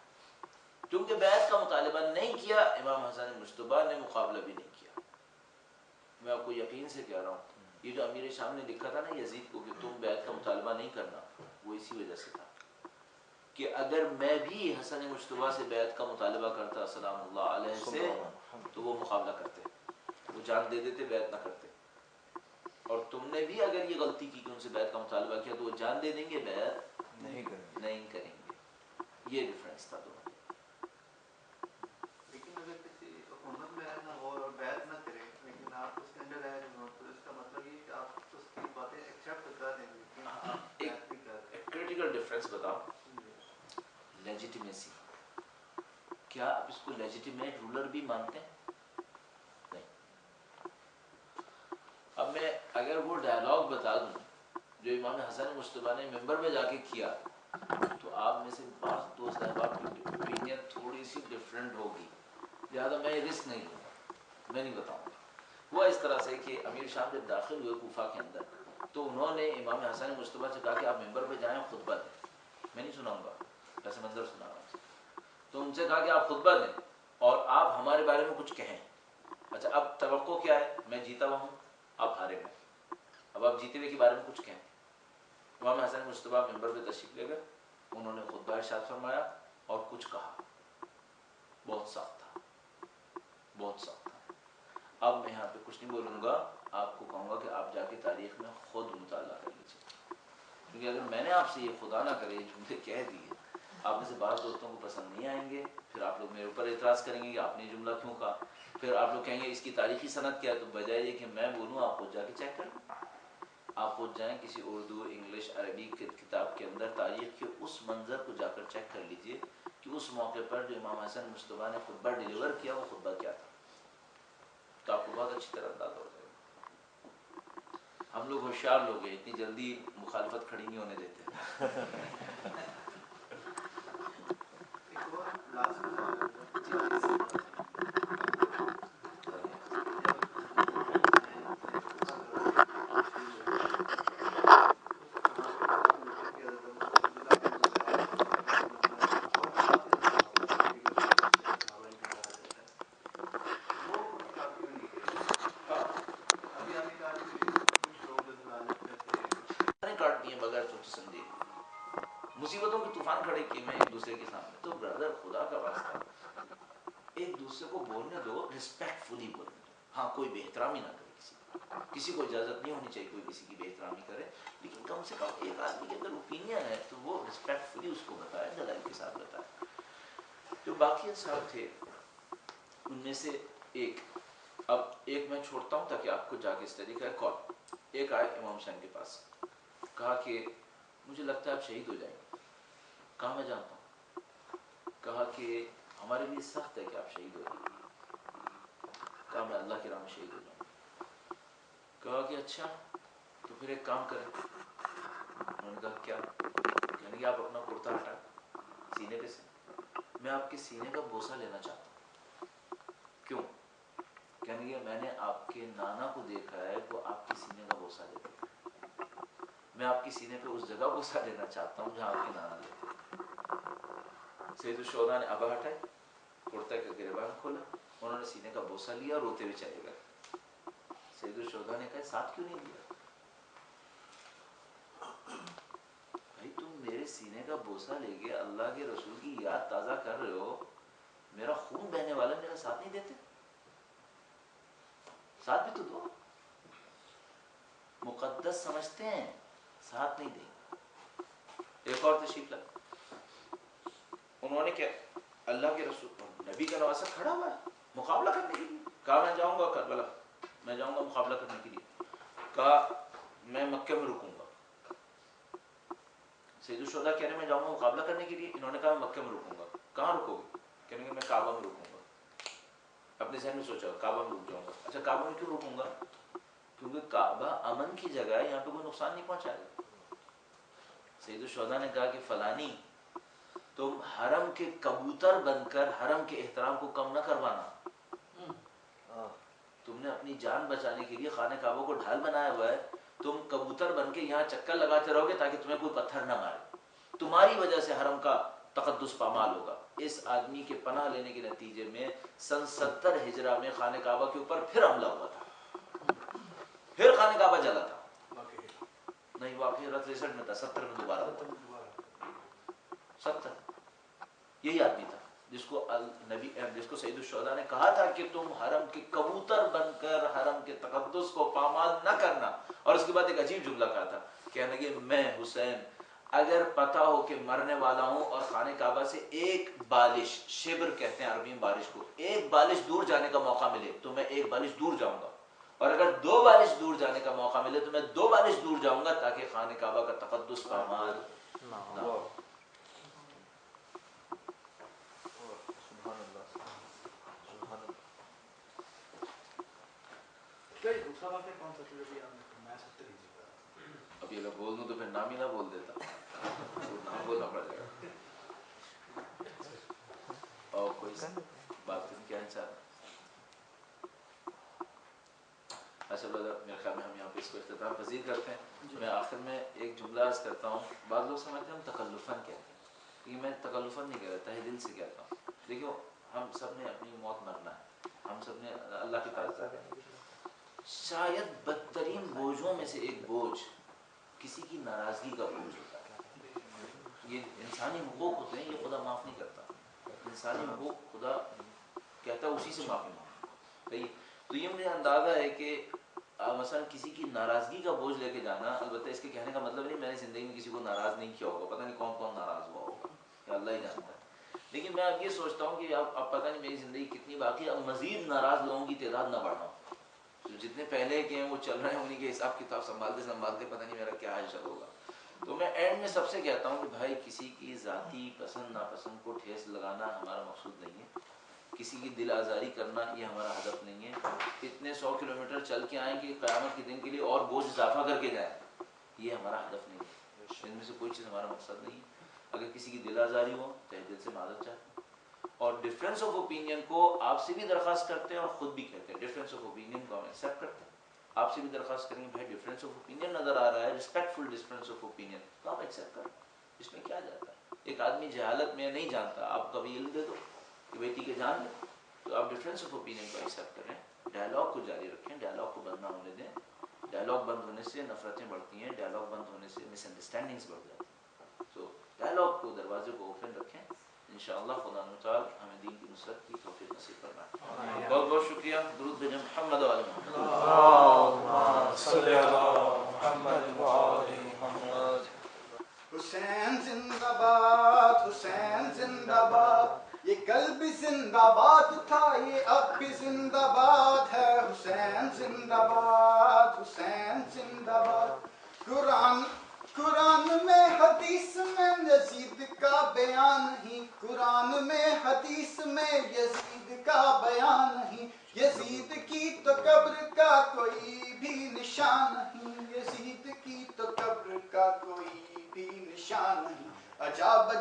کیونکہ بیعت کا مطالبہ نہیں کیا، امام حسن مجتبیٰ نے مقابلہ بھی نہیں کیا. میں آپ کو یقین سے کہہ رہا ہوں، یہ جو امیر شام نے لکھا تھا نا یزید کو کہ تم بیعت کا مطالبہ نہیں کرنا، وہ اسی وجہ سے تھا کہ اگر میں بھی حسن مجتبیٰ سے بیعت کا مطالبہ کرتا سلام اللہ علیہ سے تو وہ مقابلہ کرتے، وہ جان دے دیتے، بیعت نہ کرتے. اور تم نے بھی اگر یہ غلطی کی کہ ان سے بیعت کا مطالبہ کیا تو وہ جان دے دیں گے، بیعت نہیں کریں گے. یہ ڈفرینس تھا دونوں. لیکن اگر کسی حکومت میں رہنا ہو اور بیعت نہ کرے لیکن آپ اس کے انڈر رہ رہے ہو تو اس کا مطلب یہ کہ آپ اس کی باتیں ایکسیپٹ کر رہے ہیں لیکن آپ بیعت نہیں کر رہے. ایک کریٹیکل ڈفرینس بتاؤ، لیجیٹیمیسی. کیا آپ اس کو لیجیٹیمیٹ رولر بھی مانتے ہیں؟ نہیں. اب میں اگر وہ ڈائلاگ بتا دوں جو امام حسن مجتبیٰ نے ممبر میں جا کے کیا تو آپ میں سے بعض دوست احباب کی اوپینین تھوڑی سی ڈفرینٹ ہوگی، لہٰذا میں یہ رسک نہیں لوں گا، میں نہیں بتاؤں گا. ہوا اس طرح سے کہ امیر شام جب داخل ہوئے کوفہ کے اندر تو انہوں نے امام حسن مجتبیٰ سے کہا کہ آپ ممبر پہ جائیں خطبہ دیں. میں نہیں سناؤں گا، ایسے منظر سنا رہا ہوں. تو ان سے کہا کہ آپ خطبہ دیں اور آپ ہمارے بارے میں کچھ کہیں. اچھا اب توقع کیا ہے، میں جیتا ہوا ہوں، آپ ہارے ہوئے، اب آپ جیتے ہوئے کے بارے میں کچھ کہیں. امام حسن مجتبیٰ ممبر پہ تشریف لے گئے، انہوں نے خطبہ ارشاد فرمایا اور کچھ کہا، بہت سخت تھا، بہت سخت تھا. اب میں یہاں پہ کچھ نہیں بولوں گا، آپ کو کہوں گا کہ آپ جا کے تاریخ میں خود مطالعہ کر لیجیے، کیونکہ اگر میں نے آپ سے یہ خدا نہ کرے جملے کہہ دیے، آپ میں سے بعض دوستوں کو پسند نہیں آئیں گے، پھر آپ لوگ میرے اوپر اعتراض کریں گے کہ آپ نے یہ جملہ کیوں کہا، پھر آپ لوگ کہیں گے اس کی تاریخی سند کیا ہے. تو بجائے یہ کہ میں بولوں آپ خود جا کے چیک کریں، آپ خود جائیں کسی اردو انگلش عربی کی کتاب کے اندر تاریخ کے اس منظر کو جا کر چیک کر لیجئے کہ اس موقع پر جو امام حسن مجتبیٰ نے خطبہ ڈیلیور کیا وہ خطبہ کیا تھا. تو آپ کو بہت اچھی طرح اندازہ ہو جائے گا. ہم لوگ ہوشیار لوگ ہیں, اتنی جلدی مخالفت کھڑی نہیں ہونے دیتے. ایک اور لاسٹ سوال ہے. کاٹتی ہیں بغیر سوچے سمجھے, مصیبتوں کے طوفان کھڑے کیے میں ایک دوسرے کے سامنے. تو برادر خدا کا واسطہ ایک دوسرے کو بولنے دو, رسپیکٹ فلی بولنے دو. ہاں کوئی بے احترامی نہ کرے کسی کو اجازت نہیں ہونی چاہیے کوئی کسی کی بے احترامی کرے, لیکن کم سے کم ایک آدمی کے اندر اوپینین ہے تو وہ رسپیکٹ فلی اس کو بتائے, دلائل کے ساتھ بتائے. جو باقی صاحب تھے ان میں سے ایک, اب ایک میں چھوڑتا ہوں تاکہ آپ کو جا کے اسٹڈی کرے. کون ایک آئے امام حسین کے پاس, کہا کہ مجھے لگتا ہے آپ شہید ہو جائیں گے. کہا میں جانتا ہوں. کہا کہ ہمارے لیے سخت ہے کہ آپ شہید ہو جائیں گے. کہا میں اللہ کی راہ میں شہید ہو جاؤں گا. کہا کہ اچھا تو پھر ایک کام کریں. انہوں نے کہا کیا؟ یعنی کہ آپ اپنا کرتا ہٹا سینے پہ سے, میں آپ کے سینے کا بوسہ لینا چاہتا ہوں. کیوں؟ کہنے کہ میں نے آپ کے نانا کو دیکھا ہے وہ آپ کے سینے کا بوسہ لیتے ہیں, میں آپ کے سینے پہ اس جگہ بوسہ لینا چاہتا ہوں جہاں آپ کے نانا لیتے ہیں. سید الشہداء نے ابا ہٹائی, کرتے کا گریبان کھولا, انہوں نے سینے کا بوسہ لیا, روتے ہوئے چلے گئے. سید الشہداء نے کہا ساتھ کیوں نہیں لیا؟ بھائی تم میرے سینے کا بوسہ لے کے اللہ کے رسول کی یاد تازہ کر رہے ہو, میرا خون بہنے والا, میرا ساتھ نہیں دیتے؟ ساتھ بھی تو دو. مقدس سمجھتے ہیں, ساتھ نہیں دیں. ایک اور تشریف لائے, انہوں نے کیا, اللہ کے رسول نبی کا نواسا کھڑا ہوا ہے مقابلہ کرنے کے لیے. کہا میں جاؤں گا کربلا, میں جاؤں گا مقابلہ کرنے کے لیے. کہا میں مکہ میں رکوں گا. سید الشہداء کہہ رہے میں جاؤں گا مقابلہ کرنے کے لیے. انہوں نے کہا میں مکہ میں رکوں گا. کہاں رکو گے؟ کہنے کہ میں کعبہ میں رکوں گا. اپنے ذہن میں سوچا کعبہ میں رک جاؤں گا. اچھا کعبہ میں کیوں رکوں گا؟ کیونکہ کعبہ امن کی جگہ ہے, یہاں پہ کوئی نقصان نہیں پہنچائے گا. سید الشہداء نے کہا کہ فلانی تم حرم کے کبوتر بن کر حرم کے احترام کو کم نہ کروانا. تم نے اپنی جان بچانے کے لیے خانہ کعبہ کو ڈھال بنایا ہوا ہے, تم کبوتر بن کے یہاں چکر لگاتے رہو گے تاکہ تمہیں کوئی پتھر نہ مارے. تمہاری وجہ سے حرم کا تقدس پامال ہوگا. اس آدمی کے پناہ لینے کے نتیجے میں سن 70 ہجرہ میں خانہ کعبہ کے اوپر پھر حملہ ہوا تھا, پھر خانہ کعبہ جلا تھا. نہیں واقعی 63 میں تھا, 70 میں دوبارہ ہوا. 70 یہی آدمی تھا جس کو نبی جس کو سید الشہداء نے کہا تھا کہ تم حرم کے کبوتر بن کر حرم کے تقدس کو پامال نہ کرنا. اور اس کے بعد ایک عجیب جملہ کہا تھا, کہنے لگے میں حسین اگر پتہ ہو کہ مرنے والا ہوں اور خانہ کعبہ سے ایک بالش, شبر کہتے ہیں عربی میں بارش کو, ایک بالش دور جانے کا موقع ملے تو میں ایک بالش دور جاؤں گا, اور اگر 2 بالش دور جانے کا موقع ملے تو میں 2 بالش دور جاؤں گا تاکہ خانہ کعبہ کا تقدس پامال نہ ہو. دوسرا واقعہ کون سا جو بھی میں 70 ہی جی کا, ابھی اگر بول دوں تو پھر نام ہی نہ بول دیتا, نام بولنا پڑ جائے گا. اور کوئی بات کیا انسان. اچھا میرے خیال میں ہم یہاں پہ اس کو اختتام پذیر کرتے ہیں. میں آخر میں ایک جملہ عرض کرتا ہوں. بعض لوگ سمجھتے ہیں ہم تکلفاً کہتے ہیں, یہ میں تکلفاً نہیں کہہ رہا, تہ دل سے کہتا ہوں. دیکھو ہم سب نے اپنی موت مرنا ہے, ہم سب نے اللہ کی طرف جانا ہے. شاید بدترین بوجھوں میں سے ایک بوجھ کسی کی ناراضگی کا بوجھ ہوتا ہے. یہ انسانی حقوق ہوتے ہیں, یہ خدا معاف نہیں کرتا. انسانی حقوق خدا کہتا ہے اسی سے معافی مانگو. تو یہ مجھے اندازہ ہے کہ مثلا کسی کی ناراضگی کا بوجھ لے کے جانا, البتہ اس کے کہنے کا مطلب نہیں میں نے زندگی میں کسی کو ناراض نہیں کیا ہوگا, پتہ نہیں کون کون ناراض ہوا ہوگا, یا اللہ ہی جانتا ہے. لیکن میں اب یہ سوچتا ہوں کہ اب پتہ نہیں میری زندگی کتنی باقی ہے, اب مزید ناراض لوگوں کی تعداد نہ بڑھاؤں. تو جتنے پہلے کے ہیں وہ چل رہے ہیں, انہیں کے حساب کتاب سنبھالتے پتہ نہیں میرا کیا حشر ہوگا. تو میں اینڈ میں سب سے کہتا ہوں کہ بھائی کسی کی ذاتی پسند ناپسند کو ٹھیس لگانا ہمارا مقصود نہیں ہے. کسی کی دل آزاری کرنا یہ ہمارا ہدف نہیں ہے. اتنے 100 کلومیٹر چل کے آئیں کہ قیامت کے دن کے لیے اور بوجھ اضافہ کر کے جائیں, یہ ہمارا ہدف نہیں ہے. ان میں سے کوئی چیز ہمارا مقصد نہیں ہے. اگر کسی کی دل آزاری ہو تو دل سے معذرت چاہتے ہیں, اور ڈفرینس آف اوپینین کو آپ سے بھی درخواست کرتے ہیں اور خود بھی کہتے ہیں. ڈفرینس آف اوپینین کو ہم ایکسیپٹ کرتے ہیں, آپ سے بھی درخواست کریں گے بھائی ڈفرینس آف اوپینین نظر آ رہا ہے, ریسپیکٹفل ڈفرینس آف اوپینین, تو آپ ایکسیپٹ کریں, اس میں کیا جاتا ہے. ایک آدمی جہالت میں نہیں جانتا, آپ کبھی علم دے دو کہ بیٹی کے جان لے, تو آپ ڈفرینس آف اوپینین کو ایکسیپٹ کریں, ڈائلاگ کو جاری رکھیں, ڈائلاگ کو بند نہ ہونے دیں. ڈائلاگ بند ہونے سے نفرتیں بڑھتی ہیں, ڈائلاگ بند ہونے سے مس انڈرسٹینڈنگس بڑھ جاتی ہیں. سو ڈائلاگ کو, دروازے کو اوپن رکھیں. انشاءاللہ خدا تعالی ہمیں دین کی نصرت کی توفیق نصیب فرمائے. بہت بہت شکریہ. درود بھیجیں محمد و آل محمد. اللهم صل على محمد وآل محمد. حسین زندہ باد, حسین زندہ باد, یہ کل بھی زندہ باد تھا, یہ اب بھی زندہ باد ہے. حسین زندہ باد, حسین زندہ باد. قرآن میں حدیث میں یزید کا بیان نہیں, قرآن میں حدیث میں یزید کا بیان نہیں. یزید کی تو قبر کا کوئی بھی نشان نہیں, یزید کی تو قبر کا کوئی بھی نشان نہیں. عجاب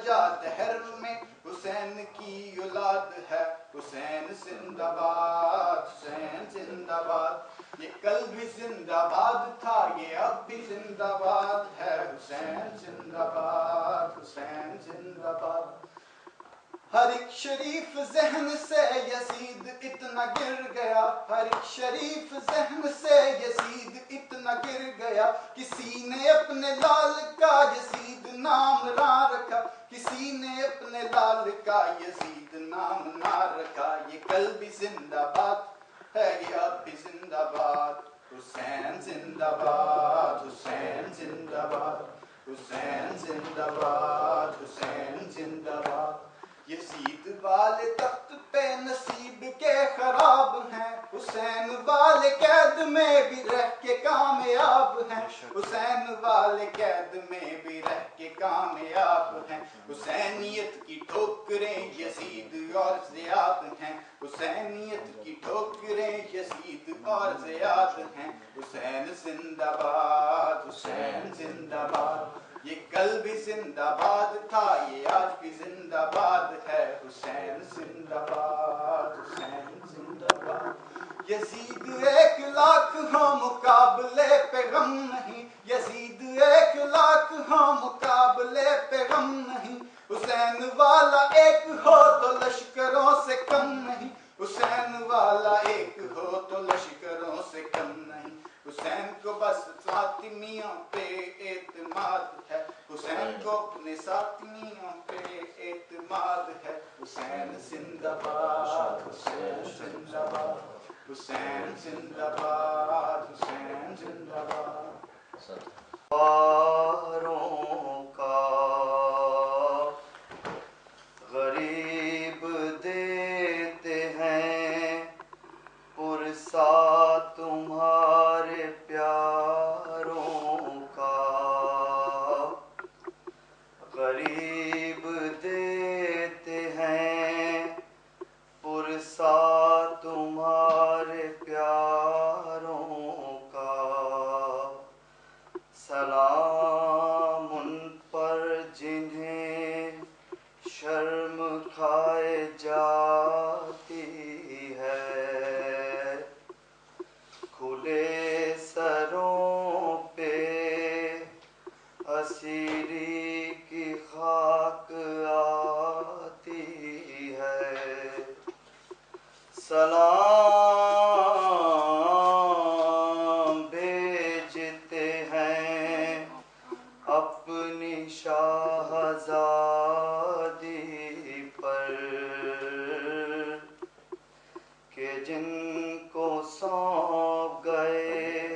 دہر میں حسین کی اولاد ہے. حسین زندہ باد, حسین زندہ باد. یہ کل بھی زندہ باد تھا, یہ اب بھی زندہ باد ہے. حسین زندہ باد, حسین زندہ باد. ہر ایک شریف ذہن سے یزید اتنا گر گیا, ہر ایک شریف ذہن سے یزید اتنا گر گیا. کسی نے اپنے لال کا یزید نام نہ رکھا, کسی نے اپنے لال کا یزید نام نہ رکھا. یہ کل بھی زندہ باد ہے, یہ اب بھی زندہ باد. حسین زندہ باد, حسین زندہ باد, حسین زندہ باد, حسین زندہ باد. یزید والے تخت پہ نصیب کے خراب ہیں, حسین والے قید میں بھی رہ کے کامیاب ہیں. حسین والے قید میں بھی رہ کے کامیاب ہیں. حسینیت کی ٹھوکریں یزید اور زیاد ہیں, حسینیت کی ٹھوکریں یزید اور زیاد ہیں. حسین زندہ باد, حسین زندہ باد. یہ کل بھی زندہ باد تھا, یہ آج بھی زندہ باد ہے. حسین زندہ باد, حسین زندہ باد. یزید 1,00,000 ہو مقابلے پہ غم نہیں, یزید 1,00,000 ہو مقابلے پہ غم نہیں. حسین والا ایک ہو تو لشکروں سے کم نہیں, حسین والا ایک ہو تو لشکروں سے کم نہیں. حسین کو بس فاطمیوں پہ اعتماد ہے, حسین کو اپنے ساتھیوں پہ اعتماد ہے. حسین زندہ باد, حسین زندہ باد, حسین زندہ باد, حسین زندہ باد. پاروں کا غریب دیتے ہیں پرسا تمہارے پیاروں کا. غریب دیتے ہیں پرسا تمہارے پیاروں کا. سلام ان پر جنہیں شرم کھائے جاتی ہے, کھلے سروں پہ اسیری کی خاک آتی ہے. سلام بھیجتے ہیں اپنی شاہزادی پر کہ جن کو سونپ گئے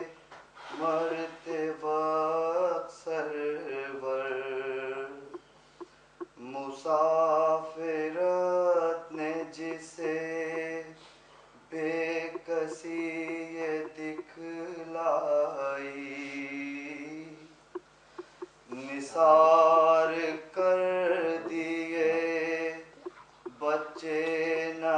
مرتے وقت سرور. مسافرت نے جسے بے کسی یہ دکھلائی, نثار کر دیے بچے نہ